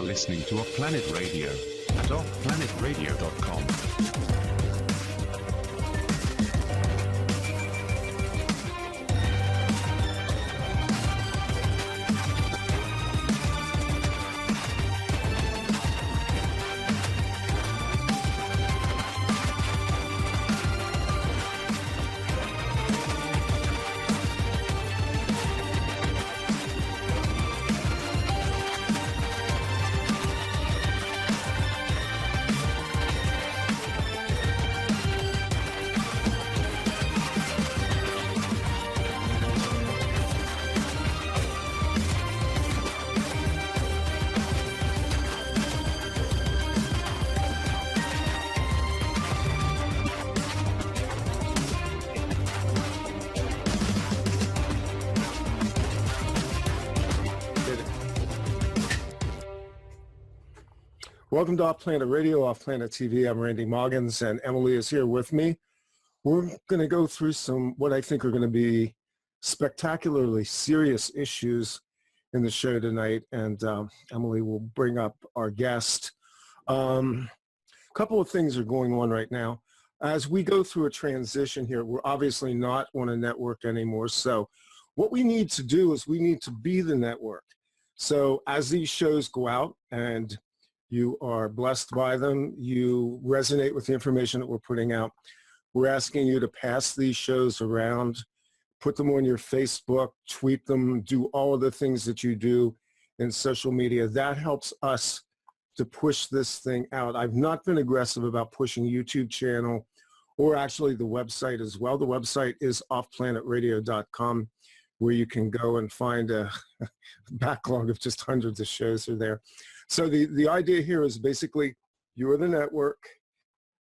listening to Off Planet Radio at offplanetradio.com. Welcome to Off Planet Radio, Off Planet TV. I'm Randy Moggins, and Emily is here with me. We're going to go through some what I think are going to be spectacularly serious issues in the show tonight, and Emily will bring up our guest. A couple of things are going on right now. As we go through a transition here, we're obviously not on a network anymore, so what we need to do is we need to be the network. So as these shows go out and you are blessed by them, you resonate with the information that we're putting out, we're asking you to pass these shows around, put them on your Facebook, tweet them, do all of the things that you do in social media. That helps us to push this thing out. I've not been aggressive about pushing YouTube channel or actually the website as well. The website is offplanetradio.com, where you can go and find a backlog of just hundreds of shows are there. So the idea here is basically you are the network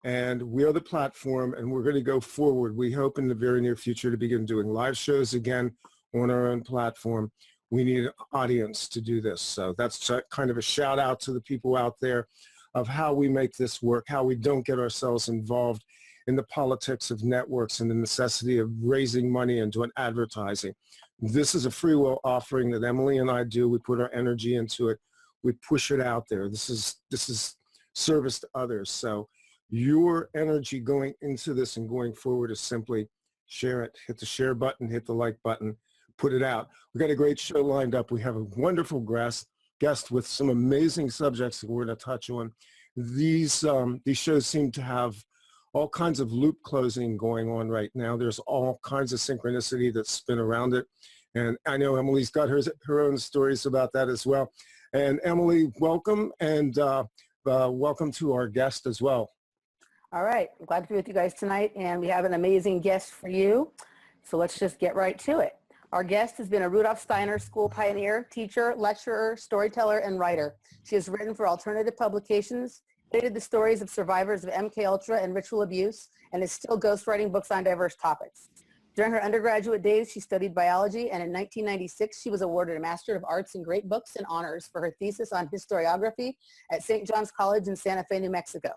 and we are the platform, and we're going to go forward. We hope in the very near future to begin doing live shows again on our own platform. We need an audience to do this. So that's kind of a shout out to the people out there of how we make this work, how we don't get ourselves involved in the politics of networks and the necessity of raising money and doing advertising. This is a free will offering that Emily and I do. We put our energy into it. We push it out there. This is service to others. So your energy going into this and going forward is simply share it, hit the share button, hit the like button, put it out. We've got a great show lined up. We have a wonderful guest with some amazing subjects that we're going to touch on. These shows seem to have all kinds of loop closing going on right now. There's all kinds of synchronicity that spin around it. And I know Emily's got her own stories about that as well. And Emily, welcome, and welcome to our guest as well. All right, I'm glad to be with you guys tonight, and we have an amazing guest for you. So let's just get right to it. Our guest has been a Rudolf Steiner school pioneer, teacher, lecturer, storyteller, and writer. She has written for alternative publications, edited the stories of survivors of MK Ultra and ritual abuse, and is still ghostwriting books on diverse topics. During her undergraduate days, she studied biology, and in 1996, she was awarded a Master of Arts in Great Books and Honors for her thesis on historiography at St. John's College in Santa Fe, New Mexico.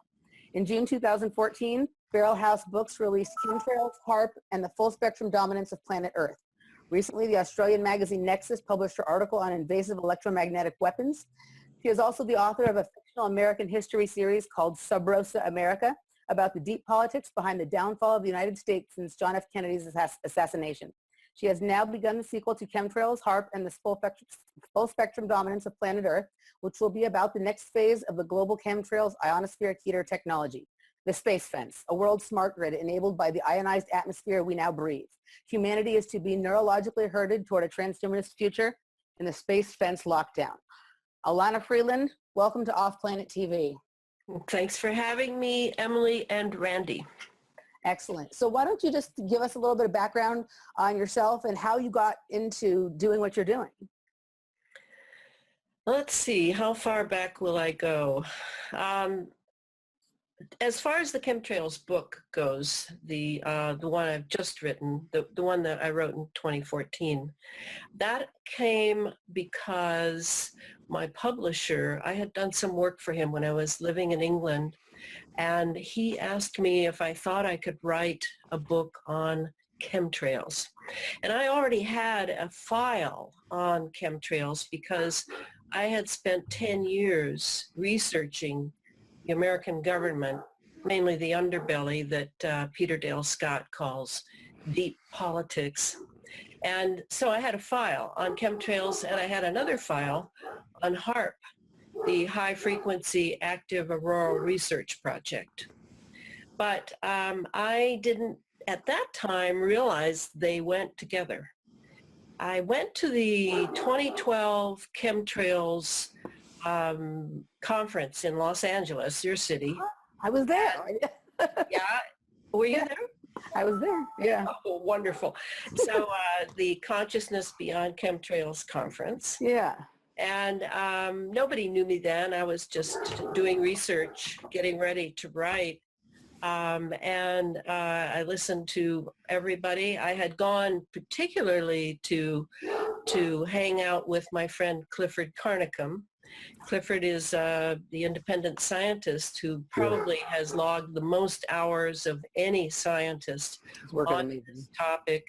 In June 2014, Barrel House Books released Chemtrails, HAARP, and the Full Spectrum Dominance of Planet Earth. Recently, the Australian magazine Nexus published her article on invasive electromagnetic weapons. She is also the author of a fictional American history series called Sub Rosa America, about the deep politics behind the downfall of the United States since John F. Kennedy's assassination. She has now begun the sequel to Chemtrails, HAARP, and the Full Spectrum Dominance of Planet Earth, which will be about the next phase of the global chemtrails ionospheric heater technology, the space fence, a world smart grid enabled by the ionized atmosphere we now breathe. Humanity is to be neurologically herded toward a transhumanist future in the space fence lockdown. Elana Freeland, welcome to Off Planet TV. Thanks for having me, Emily and Randy. Excellent. So why don't you just give us a little bit of background on yourself and how you got into doing what you're doing? Let's see, how far back will I go? As far as the Chemtrails book goes, the one I've just written, the one that I wrote in 2014, that came because my publisher, I had done some work for him when I was living in England, and he asked me if I thought I could write a book on chemtrails. And I already had a file on chemtrails because I had spent 10 years researching the American government, mainly the underbelly that Peter Dale Scott calls deep politics. And so I had a file on chemtrails, and I had another file on HAARP, the High Frequency Active Auroral Research Project. But I didn't, at that time, realize they went together. I went to the 2012 chemtrails conference in Los Angeles, your city. I was there. Yeah, were you there? I was there. Yeah. Oh, wonderful. So the Consciousness Beyond Chemtrails conference. Yeah. And nobody knew me then. I was just doing research, getting ready to write. And I listened to everybody. I had gone particularly to hang out with my friend Clifford Carnicom. Clifford is the independent scientist who probably has logged the most hours of any scientist on this topic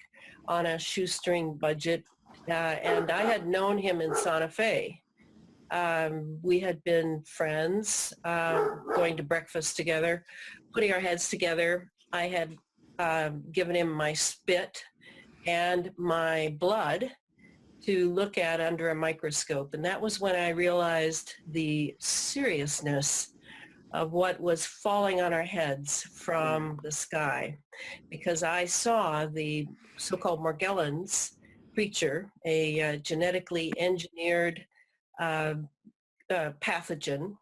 on a shoestring budget. And I had known him in Santa Fe. We had been friends, going to breakfast together, putting our heads together. I had given him my spit and my blood to look at under a microscope. And that was when I realized the seriousness of what was falling on our heads from the sky, because I saw the so-called Morgellons creature, a genetically engineered pathogen.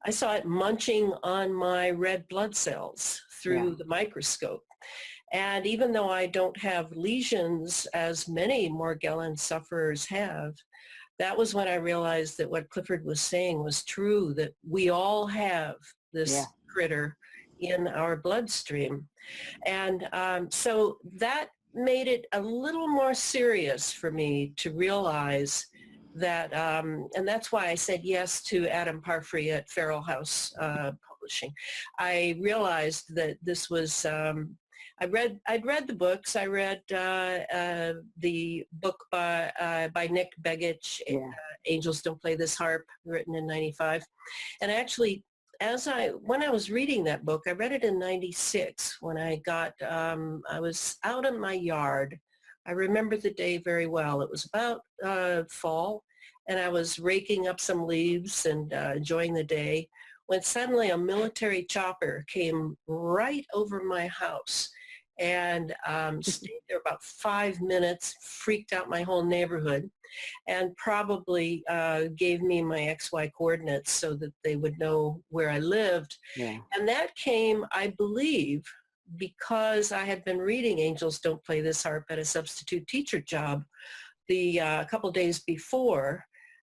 I saw it munching on my red blood cells through the microscope. And even though I don't have lesions as many Morgellon sufferers have, that was when I realized that what Clifford was saying was true, that we all have this critter in our bloodstream. And so that made it a little more serious for me to realize that, and that's why I said yes to Adam Parfrey at Feral House Publishing. I realized that this was, I'd read the books. I read the book by Nick Begich, Angels Don't Play This Harp, written in 95. And actually, when I was reading that book, I read it in 96 when I was out in my yard. I remember the day very well. It was about fall, and I was raking up some leaves and enjoying the day when suddenly a military chopper came right over my house and stayed there about 5 minutes, freaked out my whole neighborhood, and probably gave me my XY coordinates so that they would know where I lived. Yeah. And that came, I believe, because I had been reading Angels Don't Play This Harp at a substitute teacher job a couple days before,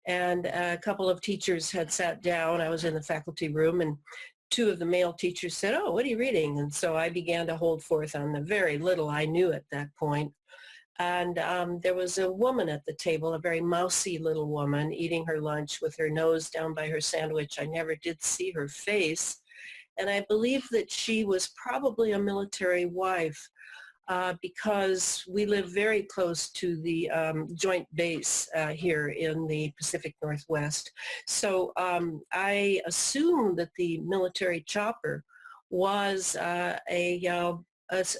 and a couple of teachers had sat down. I was in the faculty room, and two of the male teachers said, "Oh, what are you reading?" And so I began to hold forth on the very little I knew at that point. And there was a woman at the table, a very mousy little woman, eating her lunch with her nose down by her sandwich. I never did see her face. And I believe that she was probably a military wife because we live very close to the joint base here in the Pacific Northwest. So I assume that the military chopper was a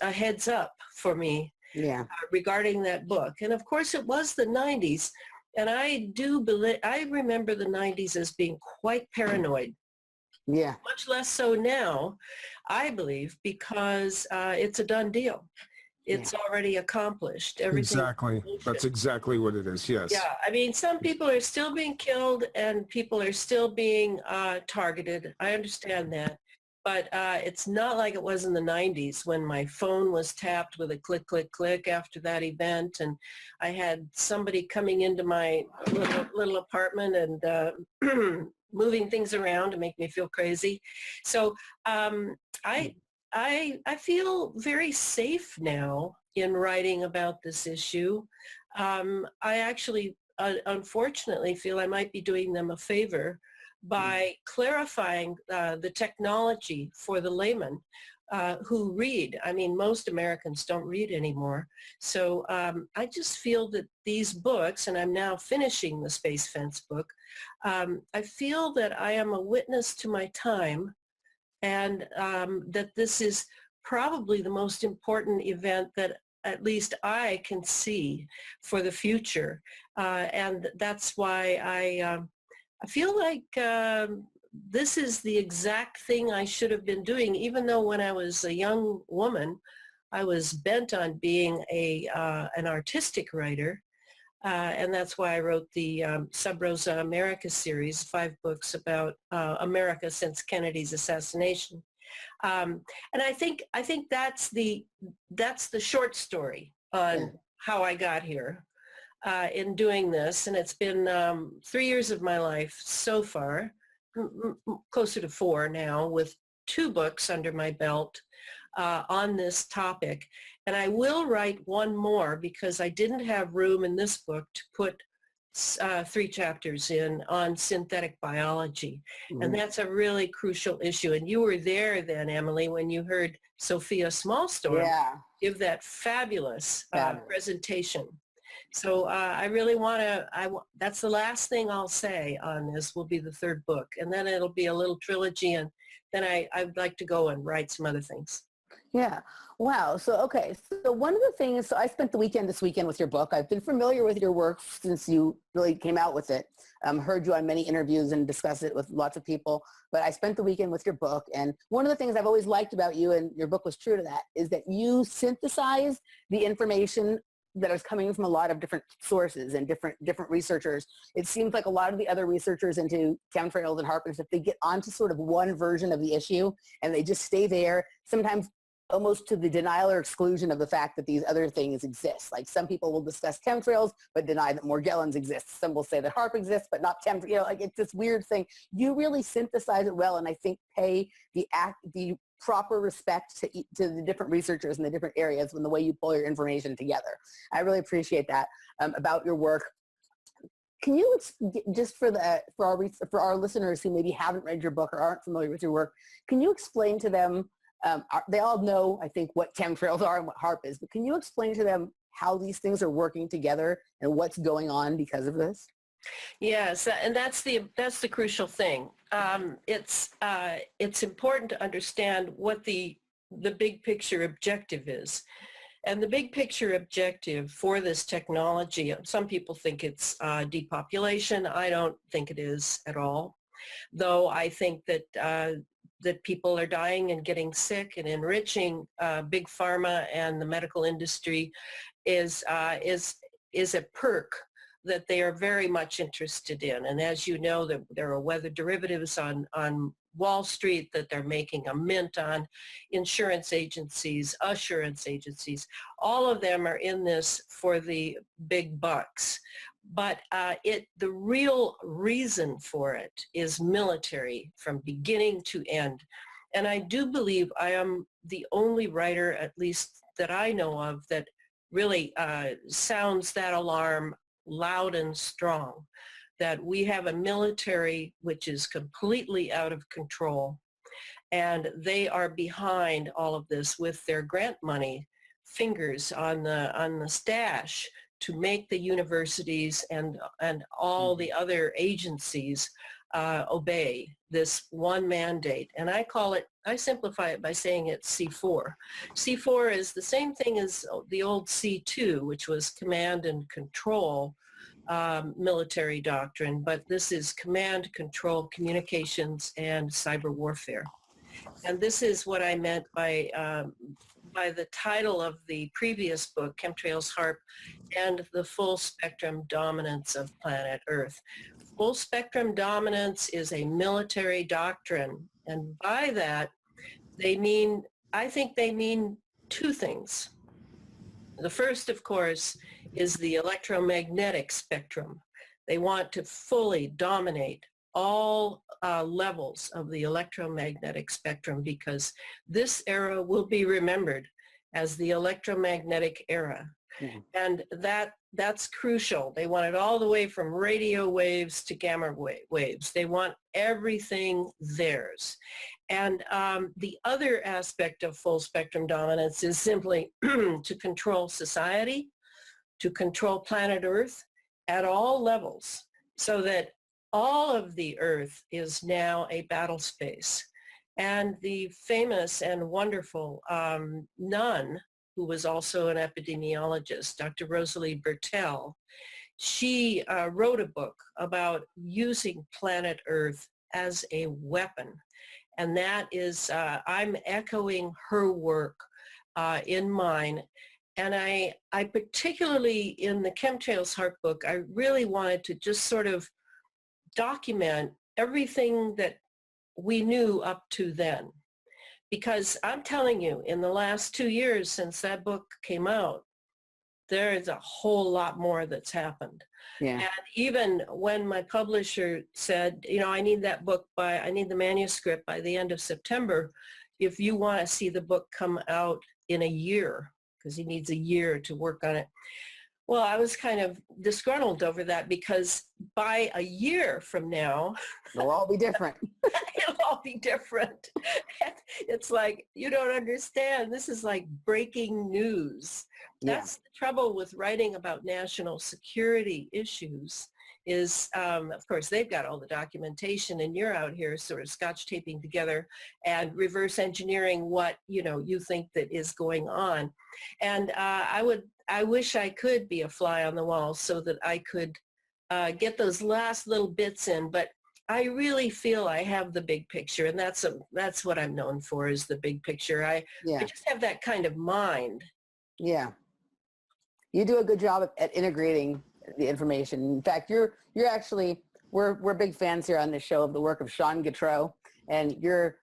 heads up for me regarding that book. And of course it was the 90s. And I remember the 90s as being quite paranoid. Yeah. Much less so now, I believe, because it's a done deal. It's already accomplished. Everything. Exactly. That's exactly what it is. Yes. Yeah. I mean, some people are still being killed and people are still being targeted. I understand that. But it's not like it was in the 90s when my phone was tapped with a click, click, click after that event. And I had somebody coming into my little apartment and moving things around to make me feel crazy. So I feel very safe now in writing about this issue. I actually, unfortunately, feel I might be doing them a favor by clarifying the technology for the layman who read. I mean, most Americans don't read anymore. So I just feel that these books, and I'm now finishing the Space Fence book, I feel that I am a witness to my time, and that this is probably the most important event that at least I can see for the future. And that's why I feel like this is the exact thing I should have been doing, even though when I was a young woman, I was bent on being an artistic writer. And that's why I wrote the Sub Rosa America series, 5 books about America since Kennedy's assassination. And I think that's the short story on how I got here in doing this. And it's been 3 years of my life so far, closer to 4 now, with 2 books under my belt on this topic. And I will write one more because I didn't have room in this book to put 3 chapters in on synthetic biology. And that's a really crucial issue. And you were there then, Emily, when you heard Sophia Smallstorm give that fabulous presentation. So I really want to, that's the last thing I'll say on this will be the 3rd book. And then it'll be a little trilogy. And then I'd like to go and write some other things. Yeah. Wow. So, okay. So one of the things, so I spent the weekend this weekend with your book. I've been familiar with your work since you really came out with it. Heard you on many interviews and discussed it with lots of people, but I spent the weekend with your book. And one of the things I've always liked about you, and your book was true to that, is that you synthesize the information that is coming from a lot of different sources and different researchers. It seems like a lot of the other researchers into chemtrails and HAARP, if they get onto sort of one version of the issue and they just stay there, sometimes almost to the denial or exclusion of the fact that these other things exist. Like some people will discuss chemtrails, but deny that Morgellons exists. Some will say that HAARP exists, but not chemtrails. You know, like it's this weird thing. You really synthesize it well, and I think pay the proper respect to the different researchers in the different areas when the way you pull your information together. I really appreciate that about your work. Can you just for our listeners who maybe haven't read your book or aren't familiar with your work, can you explain to them? They all know, I think, what chemtrails are and what HAARP is, but can you explain to them how these things are working together and what's going on because of this? Yes, and that's the crucial thing. It's important to understand what the big picture objective is. And the big picture objective for this technology, some people think it's depopulation. I don't think it is at all, though I think that that people are dying and getting sick, and enriching big pharma and the medical industry is a perk that they are very much interested in. And as you know, there are weather derivatives on Wall Street that they're making a mint on, insurance agencies, assurance agencies. All of them are in this for the big bucks. But the real reason for it is military from beginning to end. And I do believe I am the only writer, at least that I know of, that really sounds that alarm loud and strong, that we have a military which is completely out of control. And they are behind all of this with their grant money fingers on the stash to make the universities and all the other agencies obey this one mandate. And I simplify it by saying it's C4. C4 is the same thing as the old C2, which was command and control military doctrine, but this is command, control, communications, and cyber warfare. And this is what I meant by the title of the previous book, Chemtrails, HAARP, and the Full Spectrum Dominance of Planet Earth. Full spectrum dominance is a military doctrine, and by that, I think they mean 2 things. The first, of course, is the electromagnetic spectrum. They want to fully dominate all levels of the electromagnetic spectrum, because this era will be remembered as the electromagnetic era. Mhm. And that's crucial. They want it all the way from radio waves to gamma waves. They want everything theirs. And the other aspect of full spectrum dominance is simply to control society, to control planet Earth at all levels, so that all of the Earth is now a battle space. And the famous and wonderful nun, who was also an epidemiologist, Dr. Rosalie Bertell, she wrote a book about using planet Earth as a weapon. And that is, I'm echoing her work in mine. And I particularly, in the Chemtrails Heart book, I really wanted to just sort of document everything that we knew up to then. Because I'm telling you, in the last 2 years since that book came out, there is a whole lot more that's happened. Yeah. And even when my publisher said, I need I need the manuscript by the end of September, if you want to see the book come out in a year, because he needs a year to work on it. Well, I was kind of disgruntled over that, because by a year from now, They'll all be different. it'll all be different. It's like, you don't understand. This is like breaking news. That's the trouble with writing about national security issues is, of course, they've got all the documentation, and you're out here sort of scotch taping together and reverse engineering what, you think that is going on. And I wish I could be a fly on the wall so that I could get those last little bits in, but I really feel I have the big picture, and that's what I'm known for, is the big picture. I just have that kind of mind. Yeah. You do a good job at integrating the information. In fact, you're actually, we're big fans here on this show of the work of Sean Gautreaux, and you're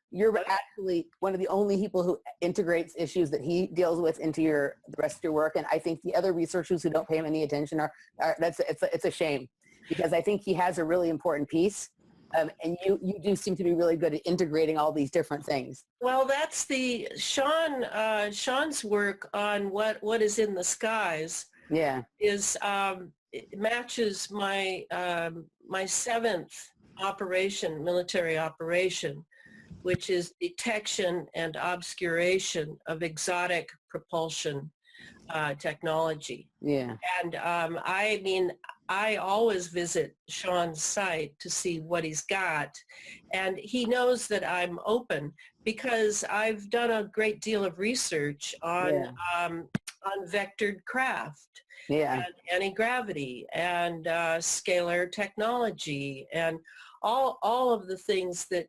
actually one of the only people who integrates issues that he deals with into the rest of your work. And I think the other researchers who don't pay him any attention it's a shame, because I think he has a really important piece. And you do seem to be really good at integrating all these different things. Well, that's the Sean's work on what is in the skies. Yeah. Is it matches my my 7th military operation, which is detection and obscuration of exotic propulsion technology. Yeah. And I always visit Sean's site to see what he's got. And he knows that I'm open, because I've done a great deal of research on vectored craft, and anti-gravity, and scalar technology, and all of the things that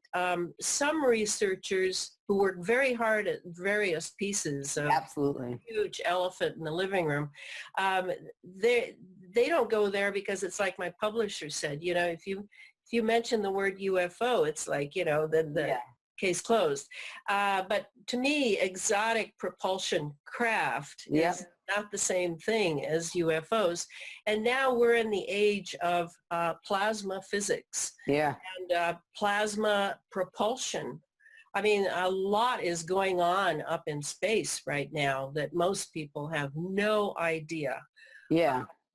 some researchers who work very hard at various pieces of absolutely huge elephant in the living room, they don't go there, because it's like my publisher said, if you mention the word UFO, it's like, then the case closed. But to me, exotic propulsion craft is not the same thing as UFOs. And now we're in the age of plasma physics and plasma propulsion. I mean, a lot is going on up in space right now that most people have no idea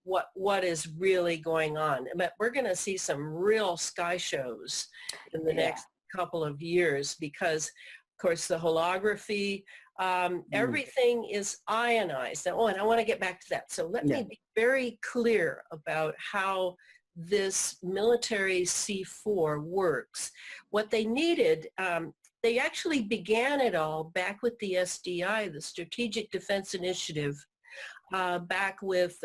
what is really going on. But we're going to see some real sky shows in the next couple of years, because, of course, the holography, everything is ionized. And I want to get back to that. So let me be very clear about how this military C4 works. What they needed, they actually began it all back with the SDI, the Strategic Defense Initiative, back with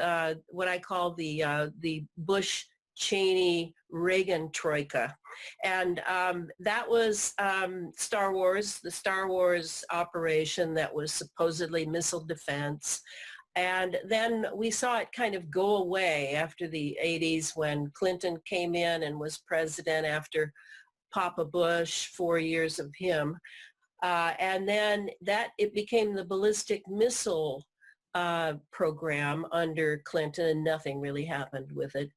what I call the Bush, Cheney, Reagan troika. And that was Star Wars, the Star Wars operation that was supposedly missile defense. And then we saw it kind of go away after the 80s, when Clinton came in and was president after Papa Bush, 4 years of him. And then it became the ballistic missile program under Clinton, and nothing really happened with it.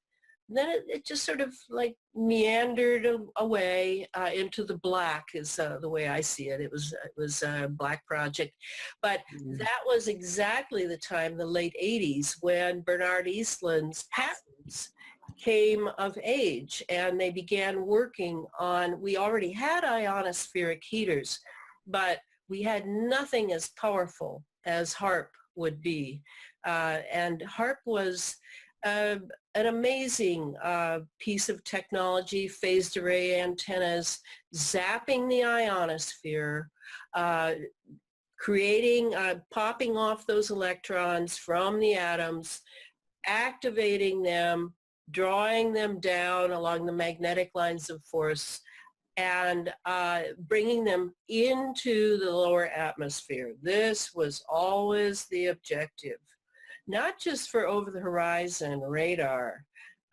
then it just sort of like meandered away into the black is the way I see it. It was a black project. But that was exactly the time, the late 80s, when Bernard Eastland's patents came of age, and they began working on, we already had ionospheric heaters, but we had nothing as powerful as HARP would be. And HARP was an amazing piece of technology, phased array antennas, zapping the ionosphere, creating, popping off those electrons from the atoms, activating them, drawing them down along the magnetic lines of force, and bringing them into the lower atmosphere. This was always the objective, not just for over-the-horizon radar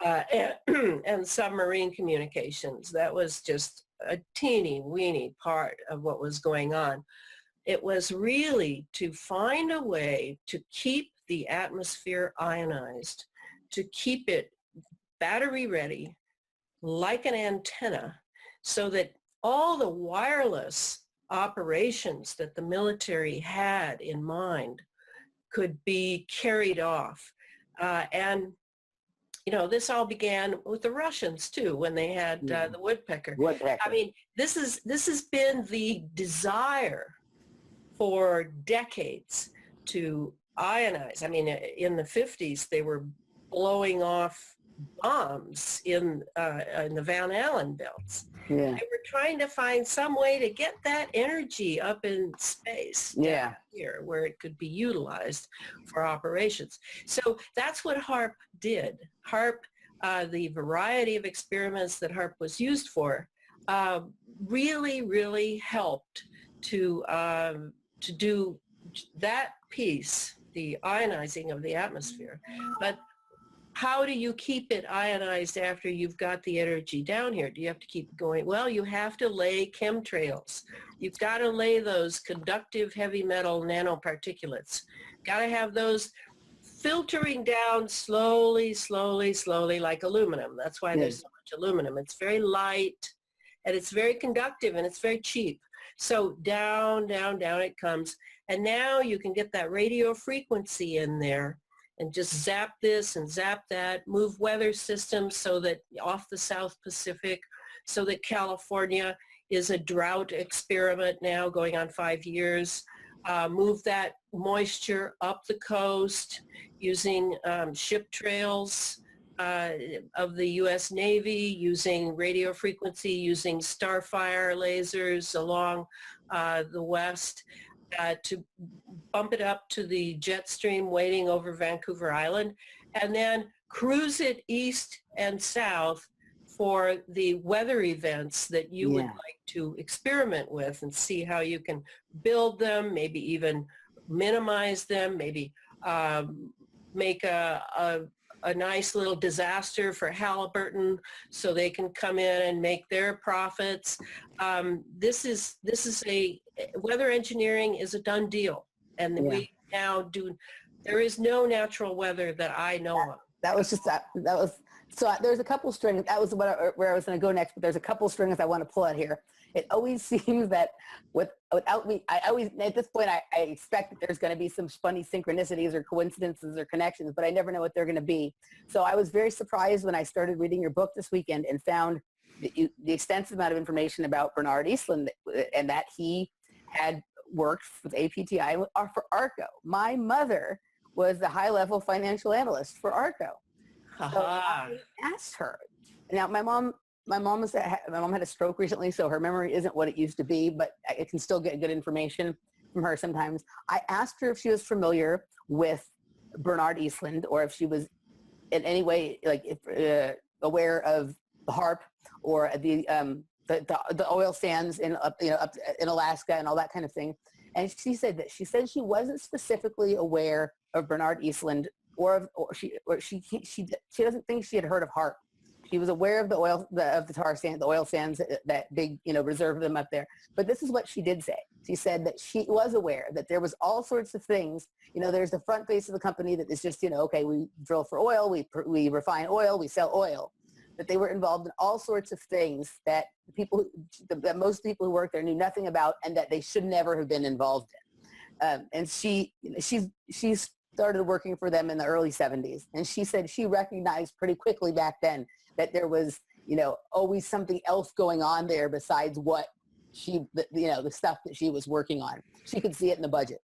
and submarine communications. That was just a teeny-weeny part of what was going on. It was really to find a way to keep the atmosphere ionized, to keep it battery ready, like an antenna, so that all the wireless operations that the military had in mind could be carried off. And, you know, this all began with the Russians too, when they had the woodpecker. I mean, this has been the desire for decades to ionize. I mean, in the 50s, they were blowing off bombs in the Van Allen belts. They were trying to find some way to get that energy up in space down here where it could be utilized for operations. So that's what HARP did. HARP, the variety of experiments that HARP was used for, really, really helped to do that piece, the ionizing of the atmosphere. But how do you keep it ionized after you've got the energy down here? Do you have to keep going? Well, you have to lay chemtrails. You've got to lay those conductive heavy metal nanoparticulates. Got to have those filtering down slowly, slowly, slowly, like aluminum. That's why there's so much aluminum. It's very light, and it's very conductive, and it's very cheap. So down, down, down it comes. And now you can get that radio frequency in there and just zap this and zap that, move weather systems so that off the South Pacific, so that California is a drought experiment now going on 5 years. Move that moisture up the coast using ship trails of the U.S. Navy, using radio frequency, using starfire lasers along the west to bump it up to the jet stream waiting over Vancouver Island, and then cruise it east and south for the weather events that you would like to experiment with and see how you can build them, maybe even minimize them, maybe make a nice little disaster for Halliburton so they can come in and make their profits. This is weather engineering is a done deal. And we now do, there is no natural weather that I know of. That was just, so there's a couple strings, that was where I was going to go next, but there's a couple strings I want to pull out here. It always seems that without me, I always, at this point, I expect that there's going to be some funny synchronicities or coincidences or connections, but I never know what they're going to be. So I was very surprised when I started reading your book this weekend and found the extensive amount of information about Bernard Eastland, and that he had worked with APTI for ARCO. My mother was the high-level financial analyst for ARCO. So I asked her. Now, my mom had a stroke recently, so her memory isn't what it used to be, but I can still get good information from her sometimes. I asked her if she was familiar with Bernard Eastland, or if she was in any way aware of the HARP or the oil sands up in Alaska and all that kind of thing. And she said she wasn't specifically aware of Bernard Eastland, or she doesn't think she had heard of HARP. She was aware of the tar sand, the oil sands, that big, reserve of them up there. But this is what she did say. She said that she was aware that there was all sorts of things. There's the front face of the company that is just, okay, we drill for oil, we refine oil, we sell oil. That they were involved in all sorts of things that that most people who work there knew nothing about, and that they should never have been involved in. And she started working for them in the early 70s. And she said she recognized pretty quickly back then that there was, always something else going on there besides what the stuff that she was working on. She could see it in the budget,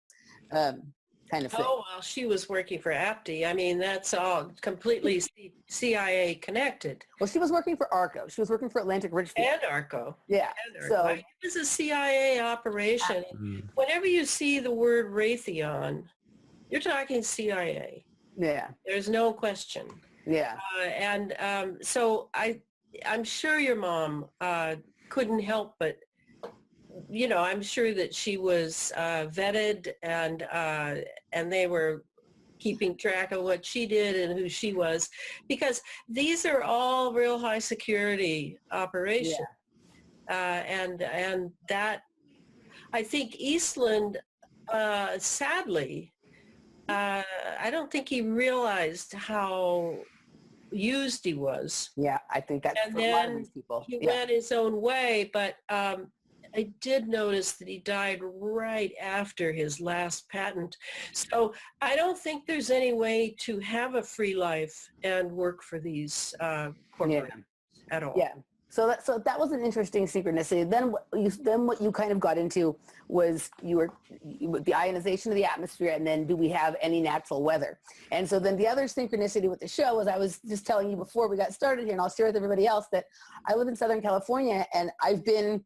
kind of thing. Oh, well, she was working for APTI. I mean, that's all completely CIA connected. Well, she was working for ARCO. She was working for Atlantic Richfield. And ARCO. Yeah. And ARCO. So it was a CIA operation. Whenever you see the word Raytheon, you're talking CIA. Yeah. There's no question. Yeah. So I'm sure your mom couldn't help but, I'm sure that she was vetted and they were keeping track of what she did and who she was, because these are all real high security operations. Yeah. And that, I think Eastland, sadly, I don't think he realized how used he was. Yeah, I think that's and for a lot of these people. He went his own way, but I did notice that he died right after his last patent. So I don't think there's any way to have a free life and work for these corporations at all. Yeah. So that was an interesting synchronicity. Then what you kind of got into was the ionization of the atmosphere, and then do we have any natural weather? And so then the other synchronicity with the show was, I was just telling you before we got started here, and I'll share with everybody else, that I live in Southern California, and I've been,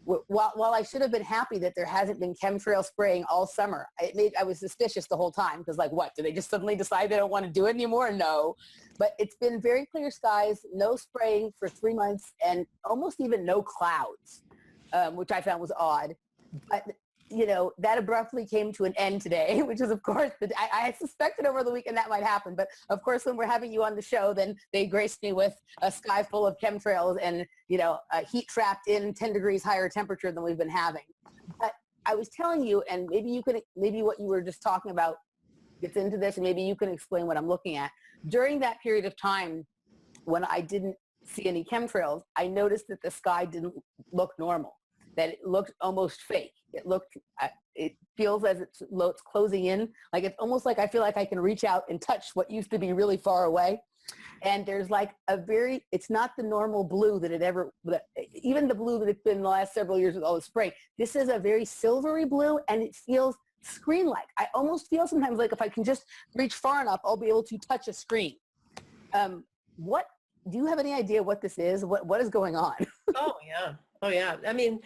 while I should have been happy that there hasn't been chemtrail spraying all summer, I was suspicious the whole time, because like, what, do they just suddenly decide they don't want to do it anymore? No. But it's been very clear skies, no spraying for 3 months, and almost even no clouds, which I found was odd. But, that abruptly came to an end today, which is, of course, I suspected over the weekend that might happen. But, of course, when we're having you on the show, then they graced me with a sky full of chemtrails and, heat trapped in 10 degrees higher temperature than we've been having. But I was telling you, and maybe what you were just talking about gets into this, and maybe you can explain what I'm looking at. During that period of time when I didn't see any chemtrails, I noticed that the sky didn't look normal, that it looked almost fake. It feels as it's closing in. Like, it's almost like I feel like I can reach out and touch what used to be really far away. And there's like it's not the normal blue even the blue that it's been the last several years with all the spray. This is a very silvery blue, and it feels screen-like. I almost feel sometimes like if I can just reach far enough, I'll be able to touch a screen. Do you have any idea what this is? What is going on? Oh yeah. I mean,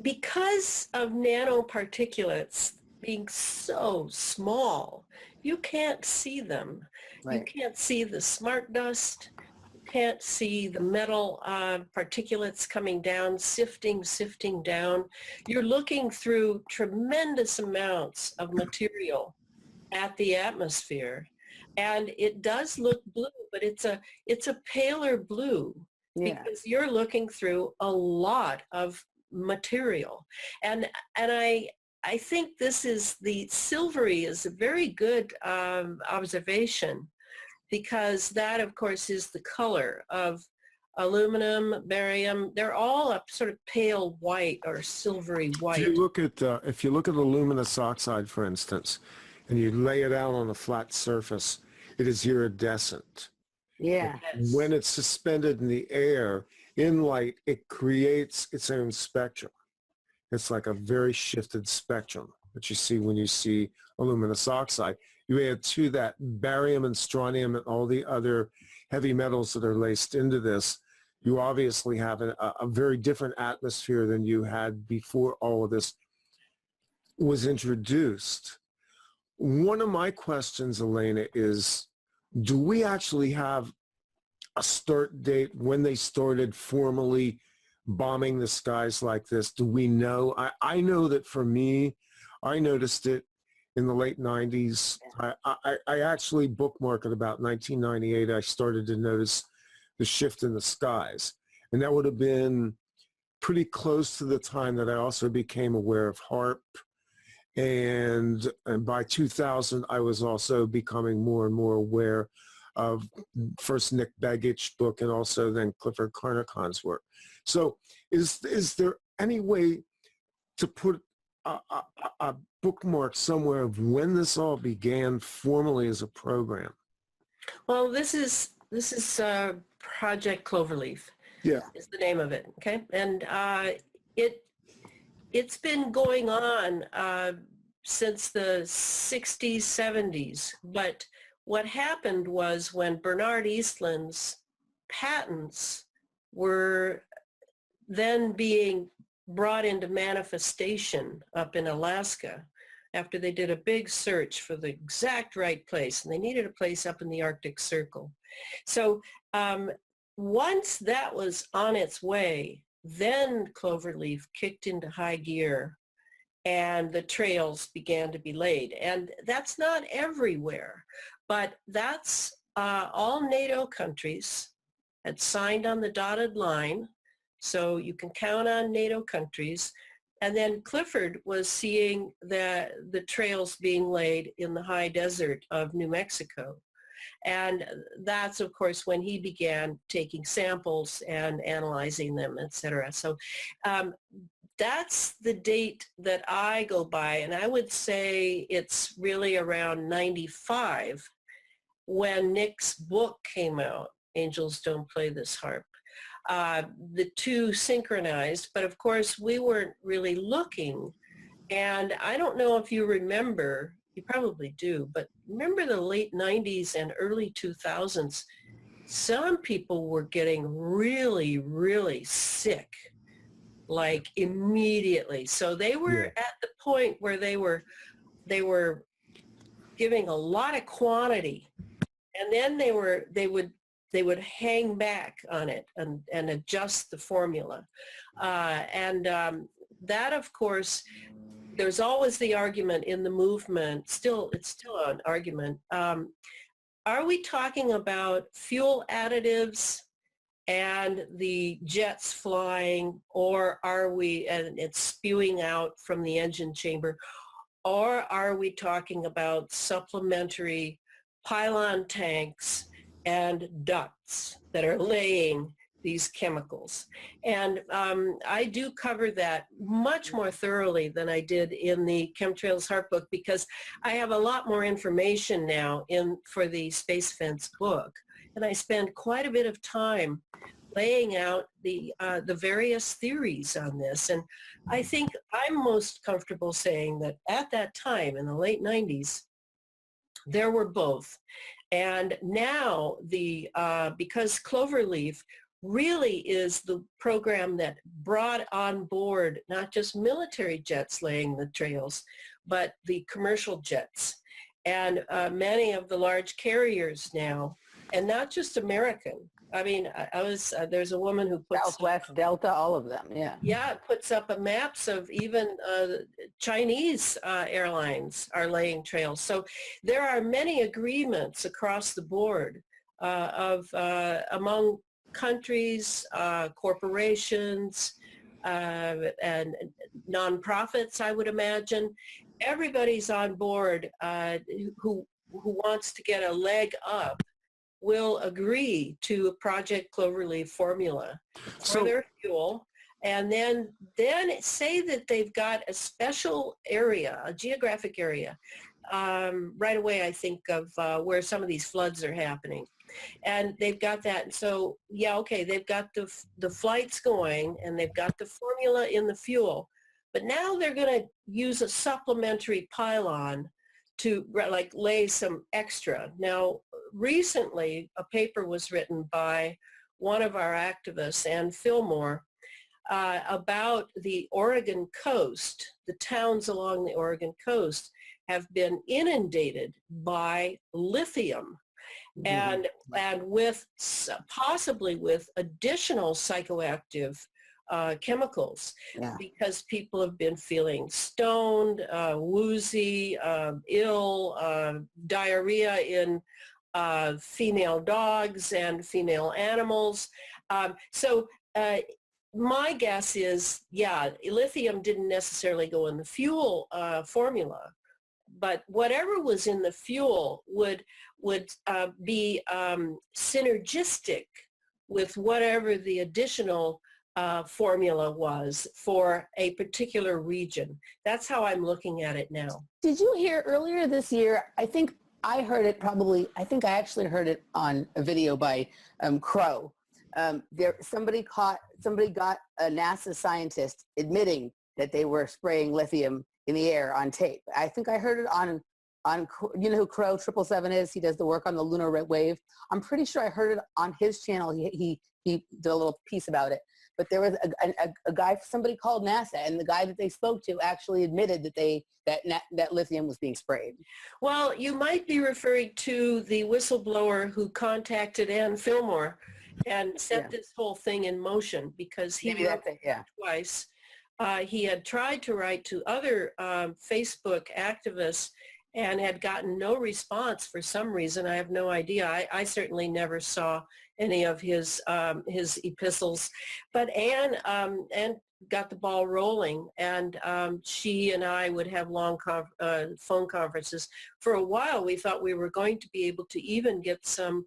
because of nanoparticulates being so small, you can't see them. Right. You can't see the smart dust. You can't see the metal particulates coming down, sifting down. You're looking through tremendous amounts of material at the atmosphere. And it does look blue, but it's a paler blue, because you're looking through a lot of material. And I think the silvery is a very good observation, because that, of course, is the color of aluminum, barium. They're all a sort of pale white or silvery white. If you look at aluminous oxide, for instance, and you lay it out on a flat surface, it is iridescent. Yeah. When it's suspended in the air, in light, it creates its own spectrum. It's like a very shifted spectrum that you see when you see aluminous oxide. You add to that barium and strontium and all the other heavy metals that are laced into this, you obviously have a very different atmosphere than you had before all of this was introduced. One of my questions, Elana, is, do we actually have a start date when they started formally bombing the skies like this? Do we know? I know that for me, I noticed it in the late 90s. I actually bookmarked at about 1998. I started to notice the shift in the skies. And that would have been pretty close to the time that I also became aware of HAARP. And by 2000, I was also becoming more and more aware of first Nick Begich's book and also then Clifford Carnicon's work. So is there any way to put a bookmark somewhere of when this all began formally as a program? Well, this is Project Cloverleaf. Yeah. Is the name of it. Okay, and it's been going on since the 60s, 70s. But what happened was when Bernard Eastland's patents were then being brought into manifestation up in Alaska after they did a big search for the exact right place, and they needed a place up in the Arctic Circle. So once that was on its way, then Cloverleaf kicked into high gear and the trails began to be laid. And that's not everywhere, but that's all NATO countries had signed on the dotted line. So you can count on NATO countries. And then Clifford was seeing the trails being laid in the high desert of New Mexico. And that's, of course, when he began taking samples and analyzing them, et cetera. So that's the date that I go by. And I would say it's really around 95 when Nick's book came out, Angels Don't Play This Harp. The two synchronized, but of course we weren't really looking. And I don't know if you remember, you probably do, but remember the late 90s and early 2000s, some people were getting really, really sick, like immediately. So they were at the point where they were giving a lot of quantity, and then they would hang back on it and adjust the formula. That, of course, there's always the argument in the movement, it's still an argument. Are we talking about fuel additives and the jets flying, or are we, and it's spewing out from the engine chamber, or are we talking about supplementary pylon tanks and ducts that are laying these chemicals? And I do cover that much more thoroughly than I did in the Chemtrails HAARP book, because I have a lot more information now for the Space Fence book. And I spend quite a bit of time laying out the various theories on this. And I think I'm most comfortable saying that at that time, in the late 90s, there were both. And now because Cloverleaf really is the program that brought on board not just military jets laying the trails, but the commercial jets and many of the large carriers now, and not just American. I mean, there's a woman who puts Southwest, Delta, all of them, yeah. Yeah, puts up maps of even Chinese airlines are laying trails. So there are many agreements across the board among countries, corporations, and nonprofits, I would imagine. Everybody's on board who wants to get a leg up will agree to a Project Cloverleaf formula for their fuel, and then say that they've got a special area, a geographic area. Right away I think of where some of these floods are happening. And they've got that. And so, yeah, okay, they've got the flights going and they've got the formula in the fuel. But now they're going to use a supplementary pylon to like lay some extra. Now, recently, a paper was written by one of our activists, Ann Fillmore, about the Oregon coast. The towns along the Oregon coast have been inundated by lithium. And with possibly with additional psychoactive chemicals, because people have been feeling stoned, woozy, ill, diarrhea in female dogs and female animals. So my guess is, yeah, lithium didn't necessarily go in the fuel formula, but whatever was in the fuel would be synergistic with whatever the additional formula was for a particular region. That's how I'm looking at it now. Did you hear earlier this year, I think I heard it probably, I think I actually heard it on a video by Crow. Somebody got a NASA scientist admitting that they were spraying lithium in the air on tape. I think I heard it on you know who Crow 777 is? He does the work on the lunar wave. I'm pretty sure I heard it on his channel. He did a little piece about it. But there was a guy, somebody called NASA, and the guy that they spoke to actually admitted that that lithium was being sprayed. Well, you might be referring to the whistleblower who contacted Ann Fillmore and set this whole thing in motion, because he wrote twice. He had tried to write to other Facebook activists and had gotten no response for some reason. I have no idea. I certainly never saw any of his epistles, but Anne got the ball rolling, and she and I would have long phone conferences. For a while, we thought we were going to be able to even get some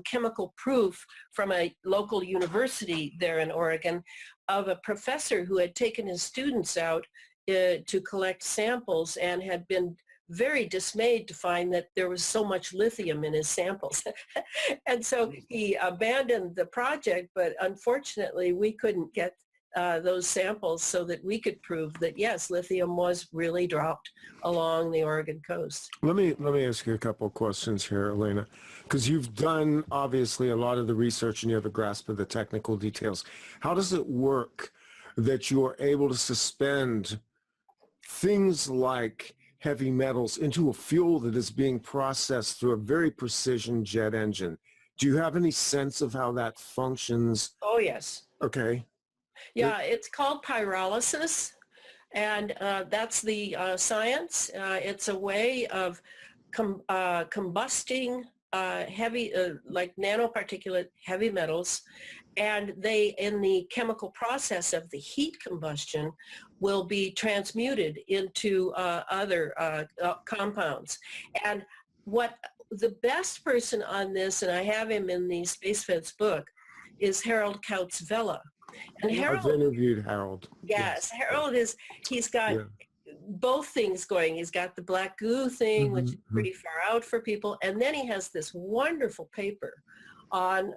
chemical proof from a local university there in Oregon of a professor who had taken his students out to collect samples and had been very dismayed to find that there was so much lithium in his samples. And so he abandoned the project, but unfortunately we couldn't get those samples so that we could prove that, yes, lithium was really dropped along the Oregon coast. Let me ask you a couple of questions here, Elana, because you've done obviously a lot of the research and you have a grasp of the technical details. How does it work that you are able to suspend things like heavy metals into a fuel that is being processed through a very precision jet engine? Do you have any sense of how that functions? Oh, yes. Okay. Yeah, it's called pyrolysis, and that's the science. It's a way of combusting heavy, like nanoparticulate heavy metals, and they, in the chemical process of the heat combustion, will be transmuted into other compounds. And what the best person on this, and I have him in the Space Fence book, is Harold Kautzvella. And Harold, I've interviewed Harold. Yes, Harold he's got both things going. He's got the black goo thing, which is pretty far out for people. And then he has this wonderful paper on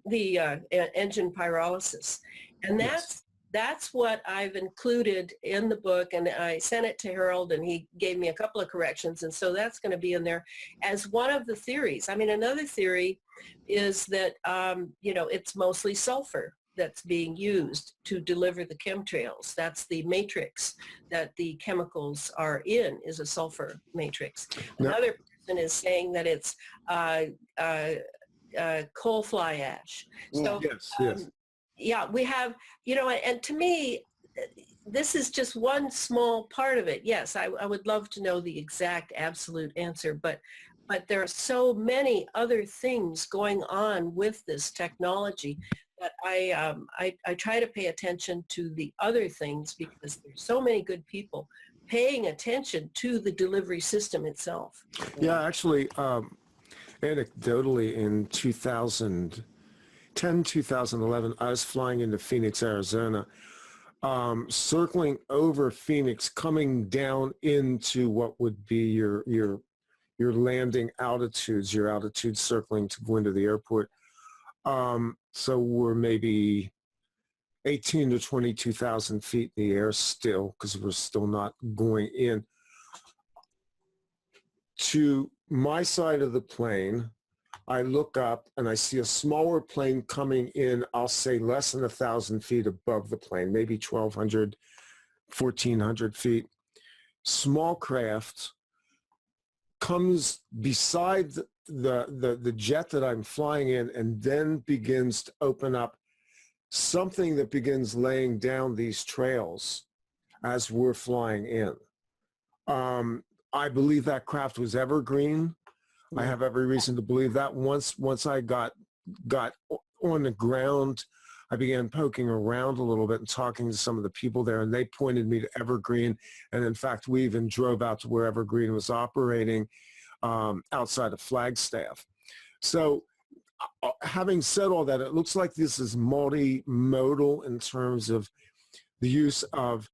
the engine pyrolysis. And that's what I've included in the book. And I sent it to Harold, and he gave me a couple of corrections. And so that's going to be in there as one of the theories. I mean, another theory is that, it's mostly sulfur that's being used to deliver the chemtrails. That's the matrix that the chemicals are in, is a sulfur matrix. Another person is saying that it's coal fly ash. So, yeah, we have, and to me, this is just one small part of it. Yes, I would love to know the exact absolute answer, but there are so many other things going on with this technology that I try to pay attention to the other things, because there's so many good people paying attention to the delivery system itself. Yeah, actually, anecdotally, in 2010, 2011, I was flying into Phoenix, Arizona, circling over Phoenix, coming down into what would be your landing altitudes, your altitude circling to go into the airport. So we're maybe 18 to 22,000 feet in the air still, because we're still not going in. To my side of the plane, I look up and I see a smaller plane coming in, I'll say less than 1,000 feet above the plane, maybe 1,200, 1,400 feet. Small craft comes beside the jet that I'm flying in, and then begins to open up something that begins laying down these trails as we're flying in. I believe that craft was evergreen. I have every reason to believe that. Once I got on the ground, I began poking around a little bit and talking to some of the people there, and they pointed me to Evergreen. And in fact, we even drove out to where Evergreen was operating outside of Flagstaff. So having said all that, it looks like this is multimodal in terms of the use of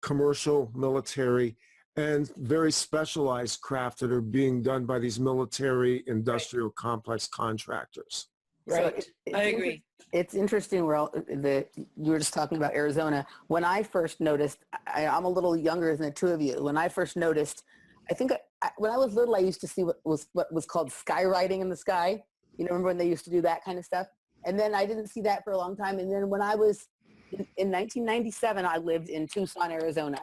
commercial, military, and very specialized craft that are being done by these military industrial complex contractors. Right. So I agree. It's interesting you were just talking about Arizona. When I first noticed, I'm a little younger than the two of you. When I first noticed, I think when I was little, I used to see what was called skywriting in the sky. You know, remember when they used to do that kind of stuff? And then I didn't see that for a long time. And then when I was in 1997, I lived in Tucson, Arizona.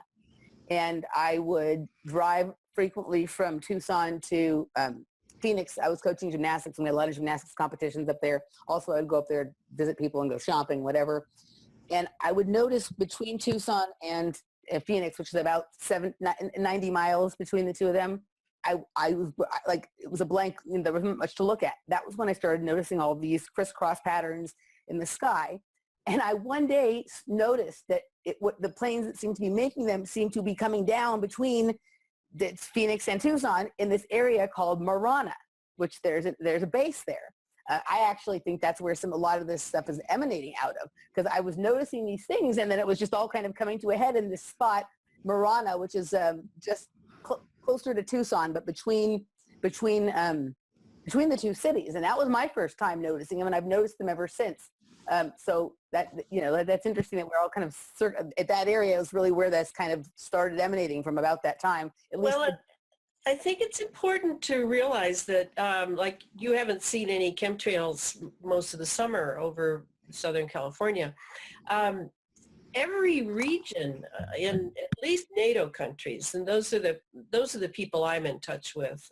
And I would drive frequently from Tucson to Phoenix. I was coaching gymnastics, and we had a lot of gymnastics competitions up there. Also, I'd go up there, visit people, and go shopping, whatever. And I would notice between Tucson and Phoenix, which is about 90 miles between the two of them, I was like, it was a blank, there wasn't much to look at. That was when I started noticing all of these crisscross patterns in the sky. And I one day noticed that the planes that seemed to be making them seemed to be coming down between Phoenix and Tucson in this area called Marana, which there's a base there. I actually think that's where a lot of this stuff is emanating out of, because I was noticing these things, and then it was just all kind of coming to a head in this spot, Marana, which is just closer to Tucson, but between the two cities. And that was my first time noticing them, and I've noticed them ever since. So that, that's interesting that we're all kind of at that area is really where that's kind of started emanating from, about that time. I think it's important to realize that, like, you haven't seen any chemtrails most of the summer over Southern California. Every region in at least NATO countries, and those are the people I'm in touch with,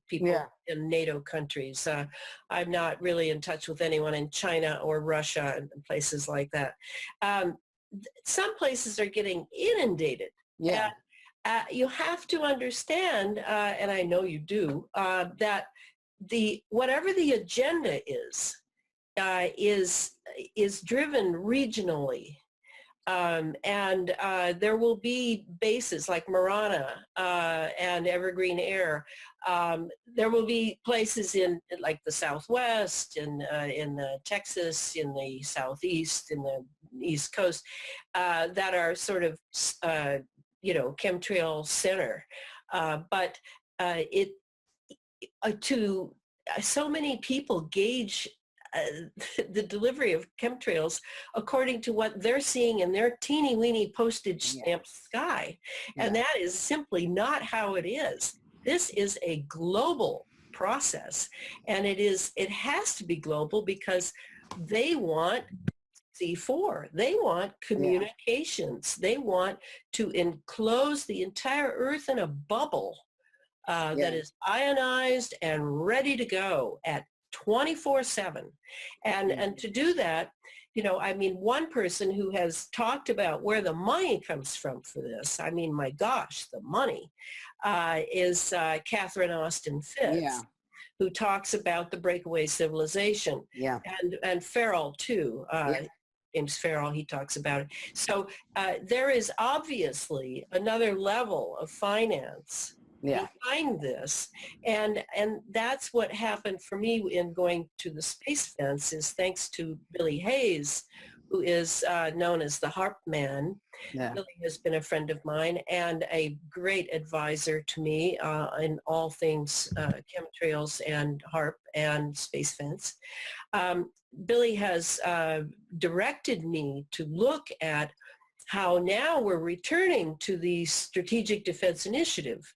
people in NATO countries. I'm not really in touch with anyone in China or Russia and places like that. Some places are getting inundated. Yeah. You have to understand, and I know you do, that whatever the agenda is driven regionally. And there will be bases like Marana and Evergreen Air. There will be places in like the Southwest, in Texas, in the Southeast, in the East Coast, that are sort of chemtrail center. But so many people gauge the delivery of chemtrails according to what they're seeing in their teeny weeny postage stamp sky. And that is simply not how it is. This is a global process, and it has to be global because they want C4. They want communications. They want to enclose the entire Earth in a bubble that is ionized and ready to go at 24/7. And to do that, one person who has talked about where the money comes from for this, my gosh, the money, is Catherine Austin Fitts, who talks about the breakaway civilization. And Farrell, too. James Farrell, he talks about it. So there is obviously another level of finance behind this, and that's what happened for me in going to the space fence, is thanks to Billy Hayes, who is known as the HARP man. Billy has been a friend of mine and a great advisor to me in all things chemtrails and HARP and space fence. Billy has directed me to look at how now we're returning to the Strategic Defense Initiative.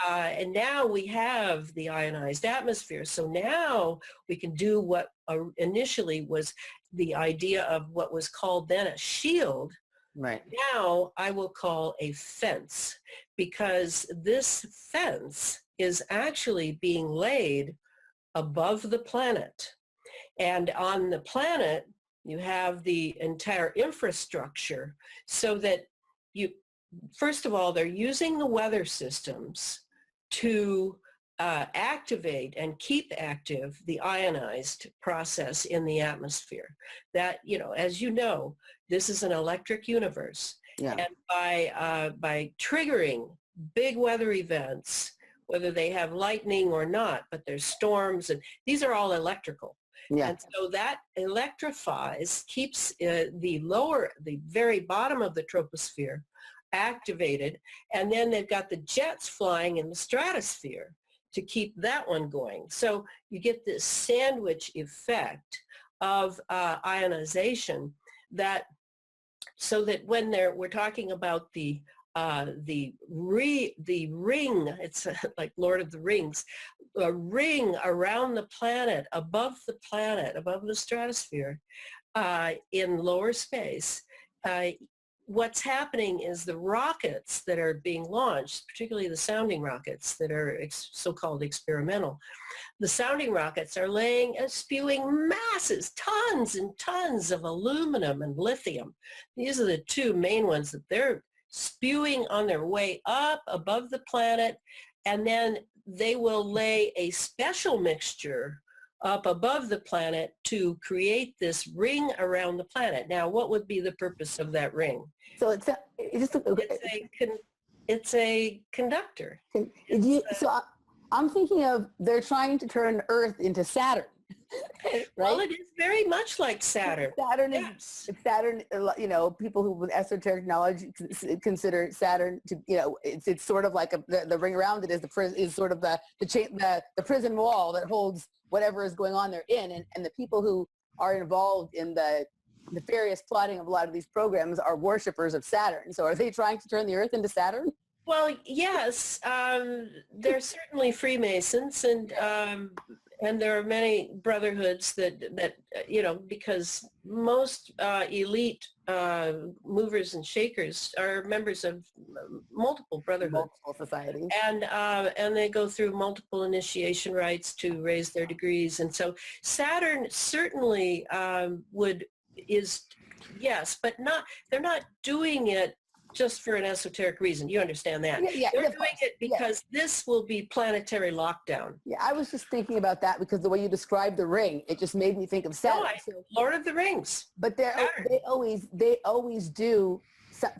And now we have the ionized atmosphere. So now we can do what initially was the idea of what was called then a shield. Now I will call a fence, because this fence is actually being laid above the planet. And on the planet, you have the entire infrastructure, so that first of all, they're using the weather systems to activate and keep active the ionized process in the atmosphere. That, as you know, this is an electric universe. Yeah. And by triggering big weather events, whether they have lightning or not, but there's storms, and these are all electrical. Yeah. And so that electrifies, keeps the very bottom of the troposphere activated, and then they've got the jets flying in the stratosphere to keep that one going. So you get this sandwich effect of ionization so that when we're talking about the ring, it's like Lord of the Rings, a ring around the planet, above the stratosphere, in lower space. What's happening is the rockets that are being launched, particularly the sounding rockets that are so-called experimental, the sounding rockets are spewing masses, tons and tons of aluminum and lithium. These are the two main ones that they're spewing on their way up above the planet, and then they will lay a special mixture up above the planet to create this ring around the planet. Now, what would be the purpose of that ring? So It's a conductor. I'm thinking of they're trying to turn Earth into Saturn, right? Well, it is very much like Saturn. Saturn, people who with esoteric knowledge consider Saturn to, it's sort of like the ring around it is sort of the prison wall that holds whatever is going on there in, and the people who are involved in the nefarious plotting of a lot of these programs are worshipers of Saturn. So are they trying to turn the Earth into Saturn? Well, yes, they're certainly Freemasons, and there are many brotherhoods that because most elite movers and shakers are members of multiple brotherhoods, Multiple societies, and they go through multiple initiation rites to raise their degrees, and so Saturn certainly yes, but they're not doing it just for an esoteric reason. You understand that? Yeah, They're doing it because this will be planetary lockdown. Yeah, I was just thinking about that because the way you described the ring, it just made me think of Saturn. Lord of the Rings. But they always do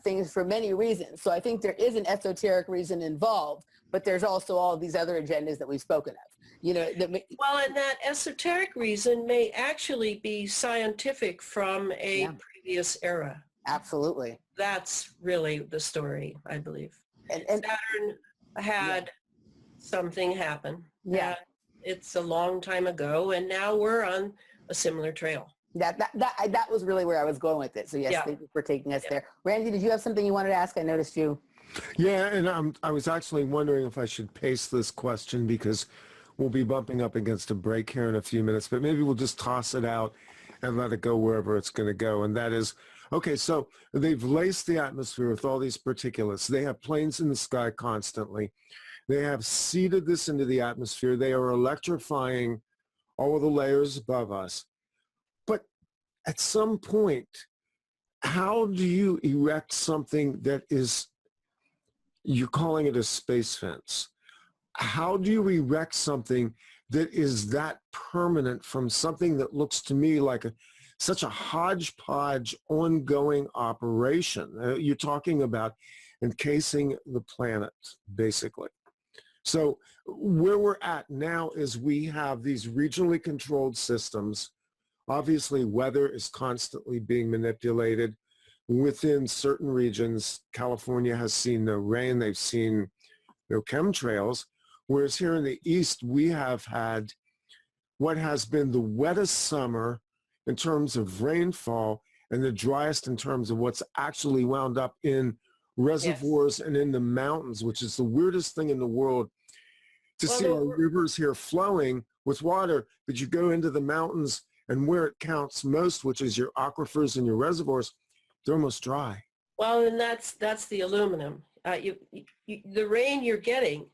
things for many reasons. So I think there is an esoteric reason involved, but there's also all these other agendas that we've spoken of. Well, and that esoteric reason may actually be scientific from a previous era. Absolutely. That's really the story, I believe. And Saturn had something happen. Yeah. It's a long time ago, and now we're on a similar trail. That was really where I was going with it. So yes, thank you for taking us there. Randy, did you have something you wanted to ask? I noticed you. Yeah, and I was actually wondering if I should paste this question because we'll be bumping up against a break here in a few minutes, but maybe we'll just toss it out and let it go wherever it's going to go. And that is, okay, so they've laced the atmosphere with all these particulates. They have planes in the sky constantly. They have seeded this into the atmosphere. They are electrifying all of the layers above us. But at some point, how do you erect something that is, you're calling it a space fence? How do you erect something that is that permanent from something that looks to me like such a hodgepodge ongoing operation? You're talking about encasing the planet, basically. So where we're at now is we have these regionally controlled systems. Obviously, weather is constantly being manipulated within certain regions. California has seen no rain. They've seen no chemtrails. Whereas here in the East, we have had what has been the wettest summer in terms of rainfall and the driest in terms of what's actually wound up in reservoirs and in the mountains, which is the weirdest thing in the world to see our rivers here flowing with water, but you go into the mountains and where it counts most, which is your aquifers and your reservoirs, they're almost dry. Well, and that's the aluminum. The rain you're getting